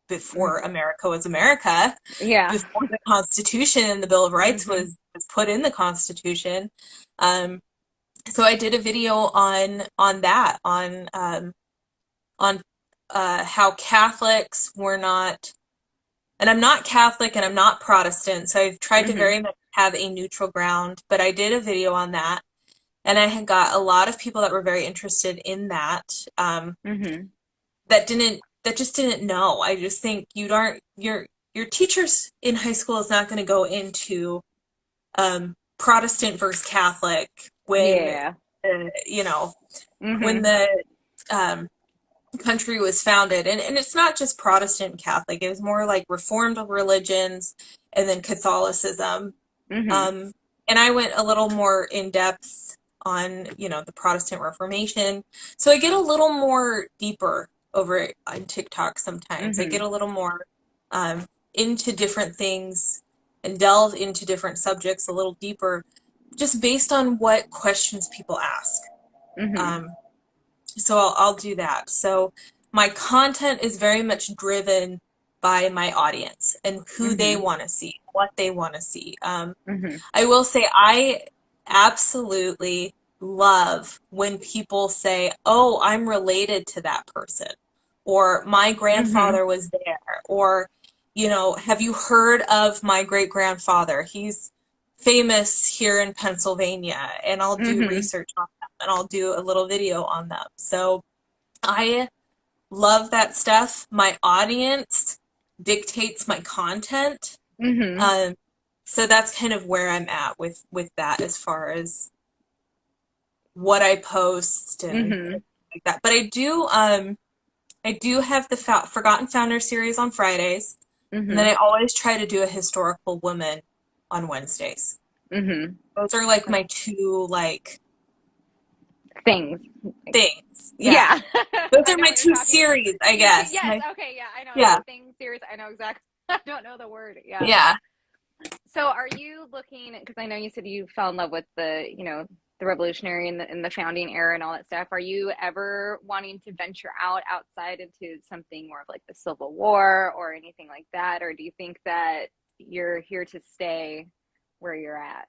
B: before
A: Mm-hmm.
B: America was America,
A: Yeah.
B: before the Constitution and the Bill of Rights
A: Mm-hmm.
B: was put in the Constitution. Um, so I did a video on that, on how Catholics were not, and I'm not Catholic and I'm not Protestant, so I've tried to
A: Mm-hmm.
B: very much have a neutral ground, but I did a video on that, and I had got a lot of people that were very interested in that,
A: Mm-hmm.
B: that just didn't know. I just think you aren't your teachers in high school is not going to go into Protestant versus Catholic when
A: Yeah.
B: you know when
A: Mm-hmm.
B: the um, country was founded, and it's not just Protestant and Catholic. It was more like Reformed religions and then Catholicism.
A: Mm-hmm.
B: Um, and I went a little more in depth on, the Protestant Reformation. So I get a little more deeper over on TikTok sometimes. I
A: Mm-hmm.
B: get a little more um, into different things and delve into different subjects a little deeper, just based on what questions people ask.
A: Mm-hmm.
B: Um, so I'll do that. So my content is very much driven by my audience and who they
A: Mm-hmm.
B: want to see, what they want to see.
A: Mm-hmm.
B: I will say I absolutely love when people say, "Oh, I'm related to that person," or "My
A: Mm-hmm.
B: grandfather was there," or, "Have you heard of my great grandfather? He's famous here in Pennsylvania," and I'll do
A: Mm-hmm.
B: research on them and I'll do a little video on them. So I love that stuff. My audience dictates my content.
A: Mm-hmm.
B: Um, so that's kind of where I'm at with that as far as what I post and
A: Mm-hmm.
B: like that. But I do have the Forgotten Founders series on Fridays, and then
A: Mm-hmm.
B: I always try to do a historical woman on Wednesdays.
A: Mm-hmm.
B: Those are like my two like
A: Things.
B: things. Yeah.
A: Yeah.
B: Those
A: I
B: are
A: know
B: my
A: what you're
B: two
A: talking about.
B: series, I guess.
A: Yes, okay, yeah, I know.
B: Yeah.
A: The thing series, I know exactly. I don't know the word. Yeah.
B: Yeah.
A: So are you looking, because I know you said you fell in love with the revolutionary and the founding era and all that stuff. Are you ever wanting to venture outside into something more of like the Civil War or anything like that? Or do you think that you're here to stay where you're at?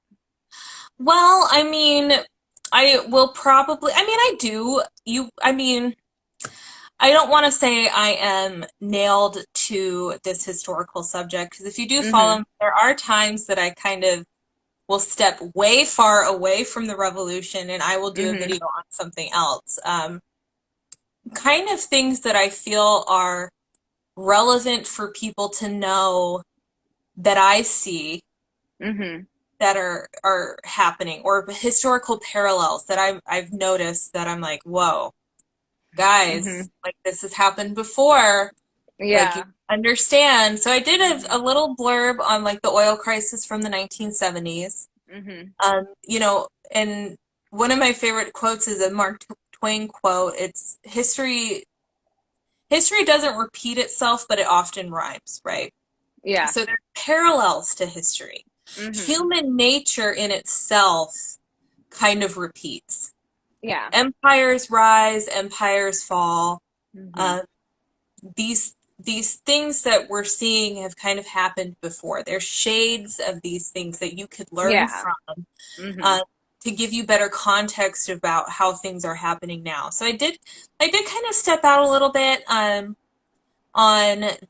B: Well, I mean, I will probably, I do. I don't want to say I am nailed to this historical subject because if you do follow
A: Mm-hmm.
B: me, there are times that I kind of will step way far away from the revolution and I will do a
A: Mm-hmm.
B: video on something else. Kind of things that I feel are relevant for people to know that I see
A: Mm-hmm.
B: that are happening or historical parallels that I've noticed that I'm like, whoa,
A: Mm-hmm.
B: guys, like this has happened before. Like you
A: Yeah.
B: understand. So I did
A: Mm-hmm.
B: a little blurb on like the oil crisis from the 1970s.
A: Mm-hmm.
B: And one of my favorite quotes is a Mark Twain quote. It's history doesn't repeat itself, but it often rhymes, right?
A: Yeah.
B: So there are parallels to history.
A: Mm-hmm.
B: Human nature in itself kind of repeats.
A: Yeah.
B: Empires rise, empires fall.
A: Mm-hmm.
B: Uh, these things that we're seeing have kind of happened before. There's shades of these things that you could learn
A: Yeah.
B: from
A: Mm-hmm.
B: uh, to give you better context about how things are happening now. So I did kind of step out a little bit on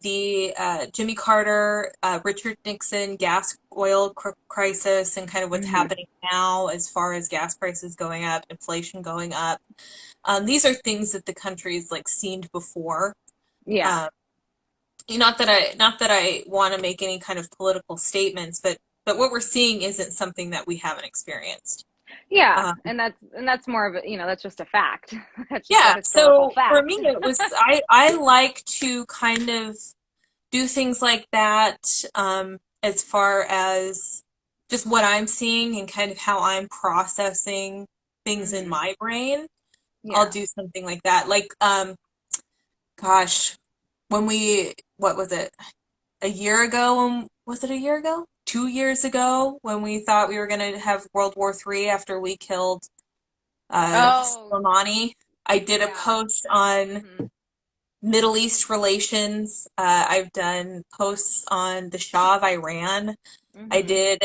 B: the Jimmy Carter, Richard Nixon gas oil crisis and kind of what's
A: Mm-hmm.
B: happening now as far as gas prices going up, inflation going up. These are things that the country's like seen before.
A: Yeah.
B: Um, not that I want to make any kind of political statements, but what we're seeing isn't something that we haven't experienced.
A: Yeah,
B: Um,
A: and that's more of a, that's just a fact. That's just a
B: yeah,
A: historical
B: so for me
A: fact.
B: it was I like to kind of do things like that as far as just what I'm seeing and kind of how I'm processing things in
A: Hmm.
B: my brain. I'll
A: Yeah.
B: do something like that. Like, gosh, what was it? A year ago, was it a year ago? 2 years ago, when we thought we were going to have World War III after we killed
A: Oh,
B: Soleimani, I did a
A: yeah.
B: post on
A: Mhm.
B: Middle East relations. I've done posts on the Shah of Iran. I
A: Mhm.
B: did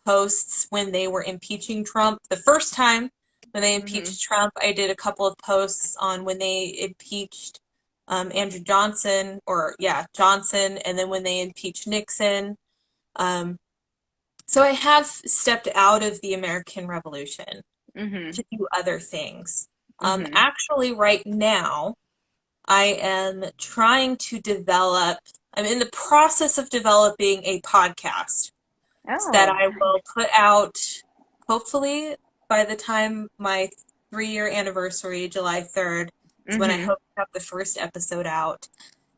B: posts when they were impeaching Trump. The first time when they
A: Mhm.
B: impeached Trump, I did a couple of posts on when they impeached Andrew Johnson, or yeah, Johnson, and then when they impeached Nixon. Um, so I have stepped out of the American Revolution
A: Mhm.
B: to do other things.
A: Mhm.
B: Actually, right now, I am trying to develop, I'm in the process of developing a podcast that
A: Oh,
B: I will
A: nice.
B: put out hopefully by the time my 3 year anniversary, July 3rd, is when I
A: Mhm.
B: hope to have the first episode out.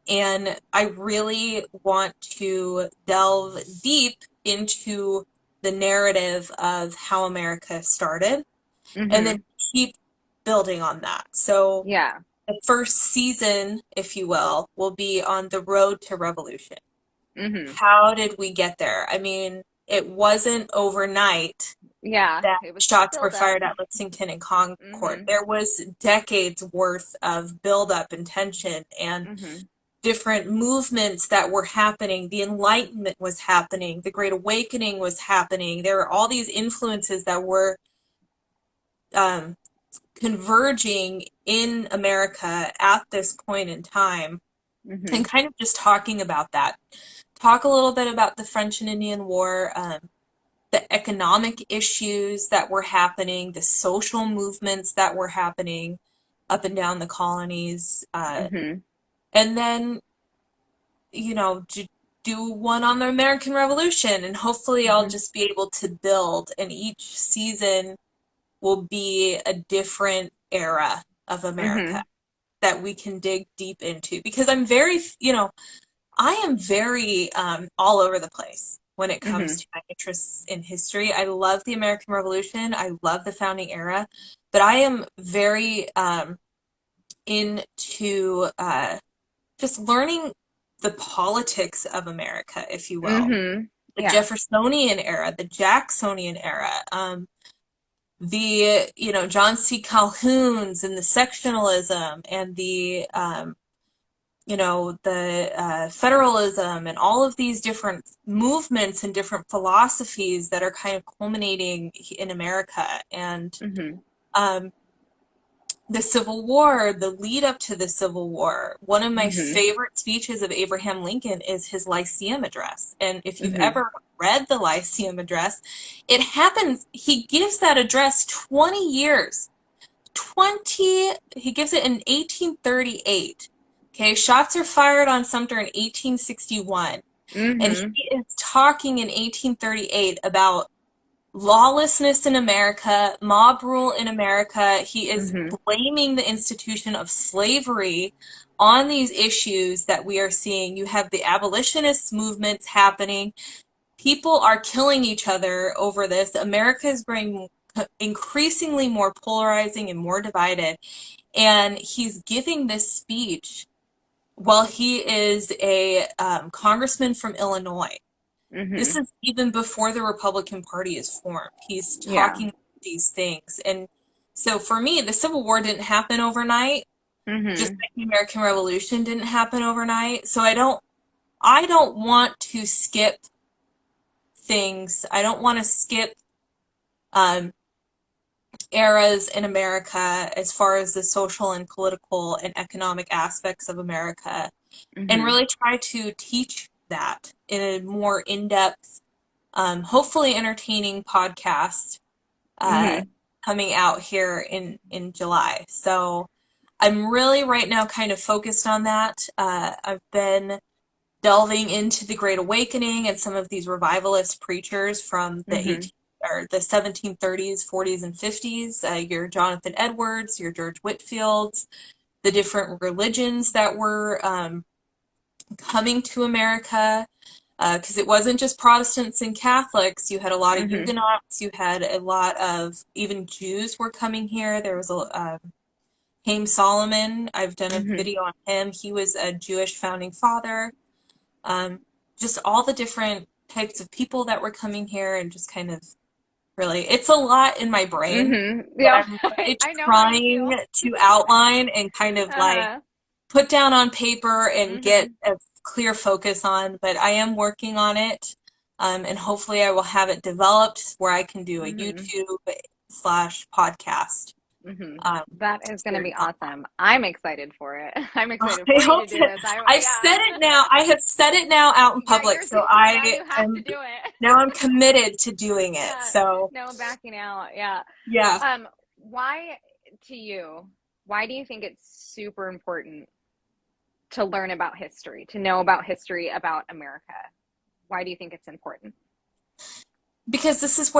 B: And I really want to delve deep into the narrative of how America started and then
A: Mhm.
B: keep building on that. So
A: Yeah.
B: the first season, if you will be on the road to revolution.
A: Mhm.
B: How did we get there? I mean, it wasn't overnight
A: Yeah.
B: that
A: It was
B: shots were
A: build up.
B: fired at Lexington and Concord.
A: Mhm.
B: There was decades worth of buildup and tension and
A: Mhm.
B: different movements that were happening. The Enlightenment was happening. The Great Awakening was happening. There were all these influences that were um, converging in America at this point in time, and
A: Mhm.
B: kind of just talking about that. Talk a little bit about the French and Indian War, the economic issues that were happening, the social movements that were happening up and down the colonies,
A: Mhm.
B: and then, do one on the American Revolution, and hopefully I'll
A: Mhm.
B: just be able to build, and each season will be a different era of America
A: Mhm.
B: that we can dig deep into, because I am very all over the place when it comes
A: Mhm.
B: to my interests in history. I love the American Revolution. I love the founding era, but I am very into just learning the politics of America, if you will.
A: Mhm.
B: The
A: Yeah.
B: Jeffersonian era, the Jacksonian era, the John C. Calhoun's and the sectionalism and the federalism and all of these different movements and different philosophies that are kind of culminating in America. And
A: Mhm.
B: um, the Civil War, the lead up to the Civil War, one of my
A: Mhm.
B: favorite speeches of Abraham Lincoln is his Lyceum Address. And if you've
A: Mhm.
B: ever read the Lyceum Address, he gives that address 20 years 20 he gives it in 1838. Okay, shots are fired on Sumter in 1861, and
A: Mhm.
B: he is talking in 1838 about lawlessness in America, mob rule in America. He is
A: Mhm.
B: blaming the institution of slavery on these issues that we are seeing. You have the abolitionist movements happening. People are killing each other over this. America is growing increasingly more polarizing and more divided. And he's giving this speech while he is a congressman from Illinois. This
A: Mhm.
B: is even before the Republican Party is formed. He's
A: Yeah.
B: talking about these things. And so for me, the Civil War didn't happen overnight, just
A: Mhm.
B: like the American Revolution didn't happen overnight. So I don't want to skip things. I don't want to skip um, eras in America as far as the social and political and economic aspects of America, and
A: Mhm.
B: really try to teach that in a more in-depth, hopefully entertaining podcast uh,
A: Mhm.
B: coming out here in July. So I'm really right now kind of focused on that. I've been delving into the Great Awakening and some of these revivalist preachers from the
A: Mhm.
B: 18 or the 1730s, 40s, and 50s. Your Jonathan Edwards, your George Whitfields, the different religions that were coming to America. Because it wasn't just Protestants and Catholics. You had a lot of
A: Mhm.
B: Huguenots. You had a lot of even Jews were coming here. There was Haim Solomon. I've done a
A: Mm-hmm.
B: video on him. He was a Jewish founding father. Um, just all the different types of people that were coming here and just kind of really, it's a lot in my brain
A: Mm-hmm.
B: that
A: Yeah,
B: I'm really
A: I know how you
B: trying
A: feel.
B: to outline and kind of like
A: Uh-huh.
B: put down on paper and get
A: Mm-hmm.
B: a clear focus on, but I am working on it. And hopefully I will have it developed where I can do a
A: Mm-hmm.
B: YouTube slash podcast
A: Mm-hmm.
B: um,
A: That is going to
B: series
A: be
B: on.
A: awesome. I'm excited for it. I'm
B: I
A: excited for you to
B: hope
A: do this.
B: I've said
A: Yeah.
B: it now. I have said it now out in
A: Yeah,
B: public, so
A: now
B: I
A: you have to
B: am
A: do it.
B: now I'm committed to doing it.
A: Yeah.
B: So
A: No backing out. Yeah.
B: yeah.
A: Why to you, why do you think it's super important to learn about history, to know about history about America? Why do you think it's important?
B: Because this is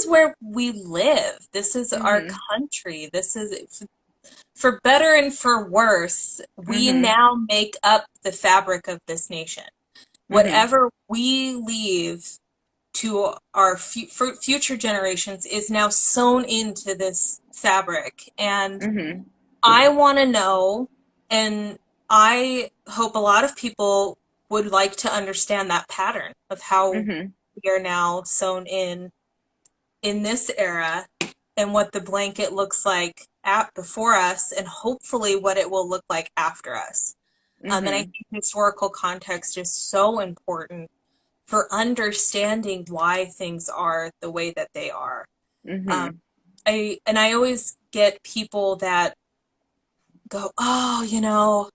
B: where we live. This is our
A: Mm-hmm.
B: country. This is for better and for worse, we
A: Mm-hmm.
B: now make up the fabric of this nation.
A: Mm-hmm.
B: Whatever we leave to our future generations is now sewn into this fabric. And
A: Mm-hmm.
B: I want to know, and I hope a lot of people would like to understand that pattern of how
A: Mm-hmm.
B: we are now sewn in this era and what the blanket looks like at before us and hopefully what it will look like after us. And I
A: Mm-hmm.
B: think historical context is so important for understanding why things are the way that they are. Um,
A: Mm-hmm.
B: I always get people that go, oh,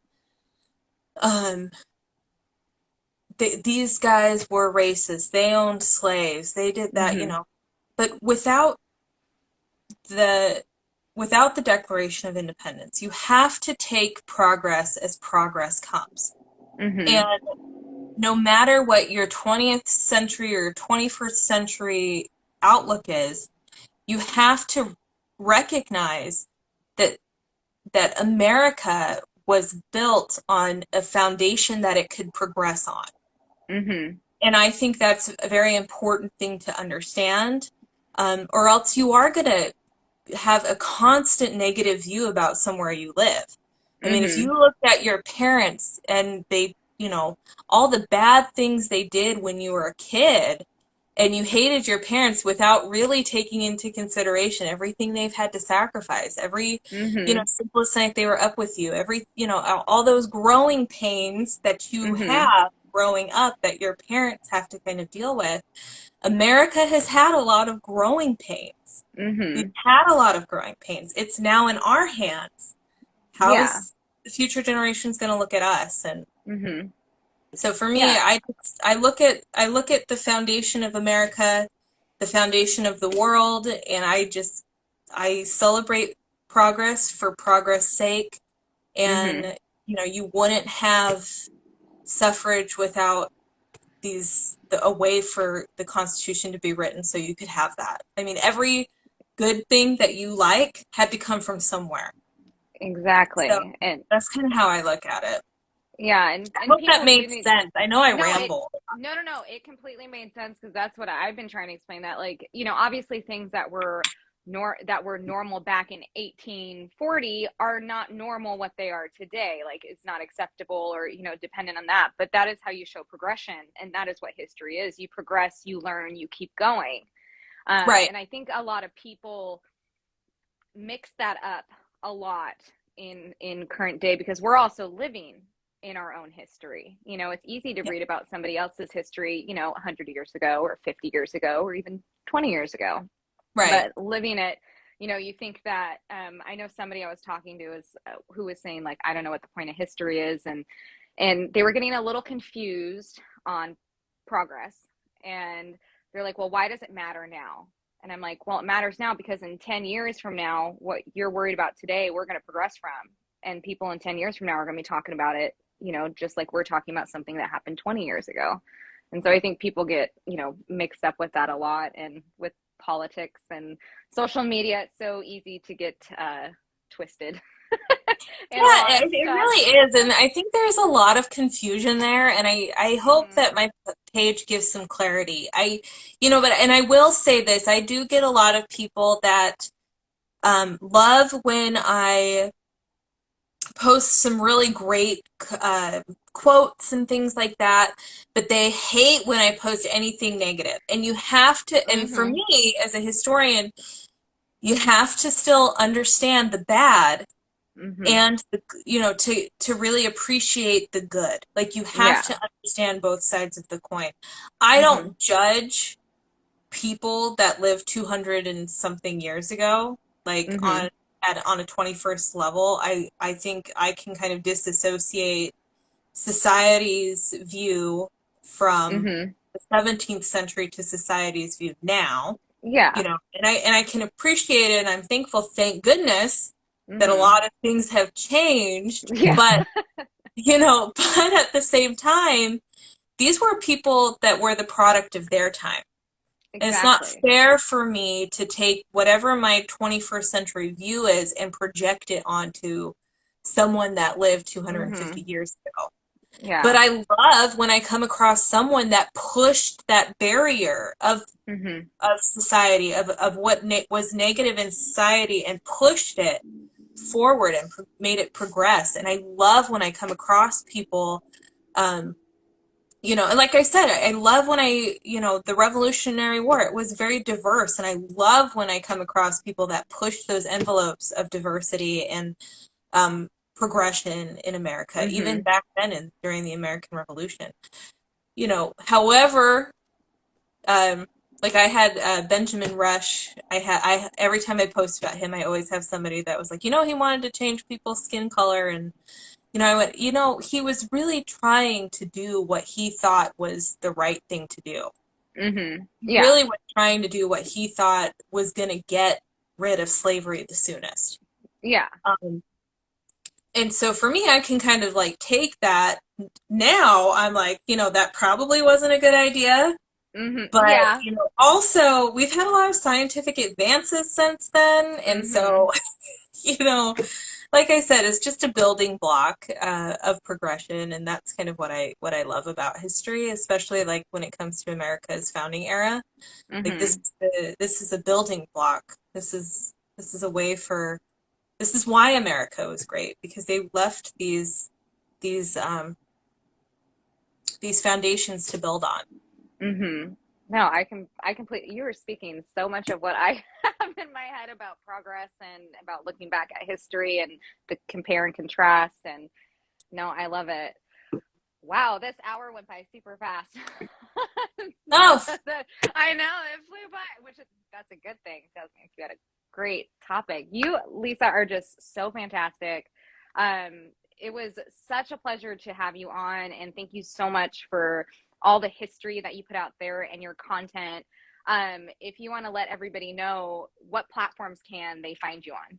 B: um, these guys were racist. They owned slaves. They did that,
A: Mm-hmm.
B: But the without the Declaration of Independence, you have to take progress as progress comes.
A: Mm-hmm.
B: And no matter what your 20th century or 21st century outlook is, you have to recognize that America was built on a foundation that it could progress on.
A: Mm-hmm.
B: And I think that's a very important thing to understand, or else you are going to have a constant negative view about somewhere you live. I mean, if
A: Mm-hmm.
B: you looked at your parents and they, all the bad things they did when you were a kid, and you hated your parents without really taking into consideration everything they've had to sacrifice, every,
A: Mm-hmm.
B: sleepless night they were up with you, every, all those growing pains that you
A: Mm-hmm.
B: have growing up that your parents have to kind of deal with. America has had a lot of growing pains. We've
A: Mm-hmm.
B: had a lot of growing pains. It's now in our hands. How
A: Yeah.
B: is the future generations going to look at us? And
A: Mm-hmm.
B: so for me,
A: Yeah.
B: I look at the foundation of America, the foundation of the world, and I celebrate progress for progress sake.
A: Mm-hmm.
B: And you wouldn't have suffrage without a way for the Constitution to be written so you could have that. I mean, every good thing that you like had to come from somewhere. So
A: Exactly. And
B: that's kind of how I look at it.
A: yeah,
B: I
A: and
B: hope that
A: people do
B: made
A: need.
B: sense. I know I
A: No, it
B: ramble.
A: no, it completely made sense because that's what I've been trying to explain, that like, obviously things that were normal back in 1840 are not normal what they are today. Like it's not acceptable or, dependent on that. But that is how you show progression, and that is what history is. You progress, you learn, you keep going.
B: Right.
A: And I think a lot of people mix that up a lot in current day because we're also living in our own history. It's easy to
B: Yeah.
A: read about somebody else's history, 100 years ago or 50 years ago or even 20 years ago.
B: Right.
A: But living it, you think that I know somebody I was talking to is who was saying like, I don't know what the point of history is, and they were getting a little confused on progress, and they're like, well, why does it matter now? And I'm like, well, it matters now because in 10 years from now, what you're worried about today, we're going to progress from. And people in 10 years from now are going to be talking about it, just like we're talking about something that happened 20 years ago. And so I think people get, mixed up with that a lot, and with politics and social media, it's so easy to get twisted in a
B: Yeah,
A: lot of
B: it
A: stuff.
B: really is. And I think there's a lot of confusion there. And I hope
A: Mm-hmm.
B: that my page gives some clarity. And I will say this, I do get a lot of people that love when I post some really great quotes and things like that, but they hate when I post anything negative. And you have to, and for
A: Mm-hmm.
B: me as a historian, you have to still understand the bad
A: Mm-hmm.
B: and to really appreciate the good. Like you have
A: Yeah.
B: to understand both sides of the coin. I
A: Mm-hmm.
B: don't judge people that lived 200 and something years ago, like
A: Mm-hmm.
B: on a 21st level. I think I can kind of disassociate society's view from
A: Mm-hmm.
B: the 17th century to society's view now,
A: Yeah.
B: and I can appreciate it, and I'm thankful, thank goodness, that a
A: Mm-hmm.
B: lot of things have changed,
A: Yeah.
B: but but at the same time, these were people that were the product of their time. And it's not
A: Exactly.
B: fair for me to take whatever my 21st century view is and project it onto someone that lived 250
A: Mm-hmm.
B: years ago. But
A: Yeah.
B: I love when I come across someone that pushed that barrier
A: Mm-hmm.
B: of society, of what was negative in society, and pushed it forward and made it progress. And I love when I come across people, um, and like I said, I love when the Revolutionary War, it was very diverse. And I love when I come across people that push those envelopes of diversity and progression in America, even
A: Mm-hmm.
B: back then and during the American Revolution. However, um, like I had Benjamin Rush. I every time I post about him, I always have somebody that was like, he wanted to change people's skin color, and I went, he was really trying to do what he thought was the right thing to do.
A: Mm-hmm.
B: He
A: Yeah.
B: really was trying to do what he thought was going to get rid of slavery the soonest.
A: Yeah.
B: Um, and so for me, I can kind of like take that. Now I'm like, that probably wasn't a good idea.
A: Mm-hmm.
B: But,
A: Yeah.
B: also we've had a lot of scientific advances since then. And
A: Mm-hmm.
B: so, you know, like I said, it's just a building block of progression, and that's kind of what I love about history, especially like when it comes to America's founding era. Like
A: Mm-hmm.
B: this is a building block. This is a way for this is why America was great, because they left these um these foundations to build on.
A: Mm-hmm. No, I completely, you were speaking so much of what I have in my head about progress and about looking back at history and the compare and contrast. And no, I love it. Wow, this hour went by super fast.
B: Oh,
A: I know it flew by, that's a good thing. That means we had a great topic. You, Lisa, are just so fantastic. It was such a pleasure to have you on, and thank you so much for all the history that you put out there and your content. If you want to let everybody know, what platforms can they find you on?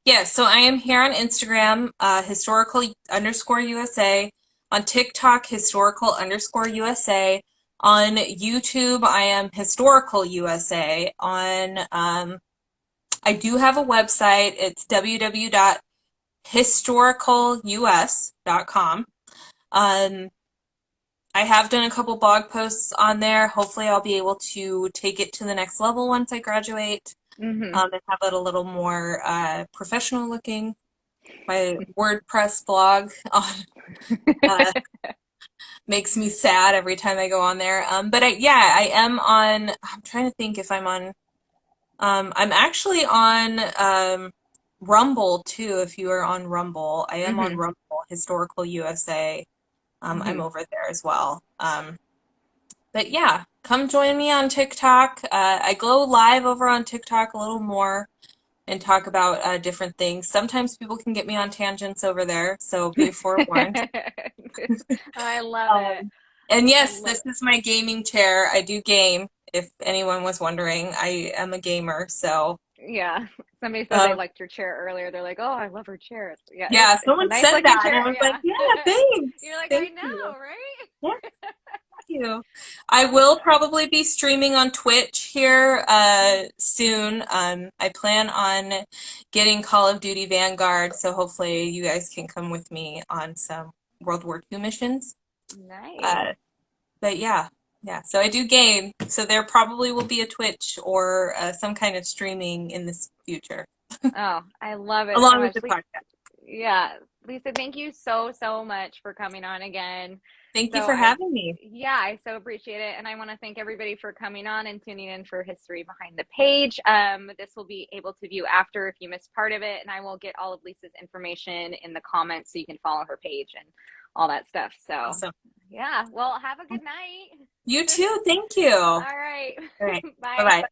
B: yeah, so I am here on Instagram, historical_USA, on TikTok, historical_USA, on YouTube, I am historical USA, on I do have a website. It's www.historicalus.com. Um, I have done a couple blog posts on there. Hopefully, I'll be able to take it to the next level once I graduate,
A: Mm-hmm.
B: and have it a little more professional looking. My WordPress blog uh, makes me sad every time I go on there. But yeah, I am on. I'm trying to think if I'm on. I'm actually on Rumble too. If you are on Rumble, I am on
A: Mm-hmm.
B: Rumble, Historical USA. I'm
A: Mm-hmm.
B: over there as well. But yeah, come join me on TikTok. I go live over on TikTok a little more and talk about different things. Sometimes people can get me on tangents over there, so be forewarned.
A: I love it.
B: Um, and
A: I
B: yes,
A: love
B: this
A: it.
B: is my gaming chair. I do game. If anyone was wondering, I am a gamer. So,
A: Yeah. Somebody said they
B: um,
A: liked your chair earlier. They're like, "Oh, I love her chair." Yeah,
B: yeah,
A: it's a
B: someone
A: nice
B: said
A: looking
B: that, and I
A: chair.
B: was like,
A: Yeah.
B: yeah, thanks,
A: You're like, "I
B: thank you.
A: know, right?"
B: Yeah, thank you. I will probably be streaming on Twitch here soon. I plan on getting Call of Duty Vanguard, so hopefully you guys can come with me on some World War II missions.
A: Nice.
B: Uh, but yeah, yeah. So I do game, so there probably will be a Twitch or some kind of streaming in this future,
A: Oh, I love it so
B: along with
A: much.
B: the podcast.
A: Yeah, Lisa, thank you so, so much for coming on again.
B: Thank
A: So
B: you for
A: I,
B: having me.
A: yeah, I so appreciate it. And I want to thank everybody for coming on and tuning in for History Behind the Page. This will be able to view after if you missed part of it. And I will get all of Lisa's information in the comments so you can follow her page and all that stuff. So,
B: Awesome.
A: yeah, well, have a good night.
B: You too. Thank you.
A: All
B: All
A: right.
B: right.
A: Bye.
B: Bye-bye.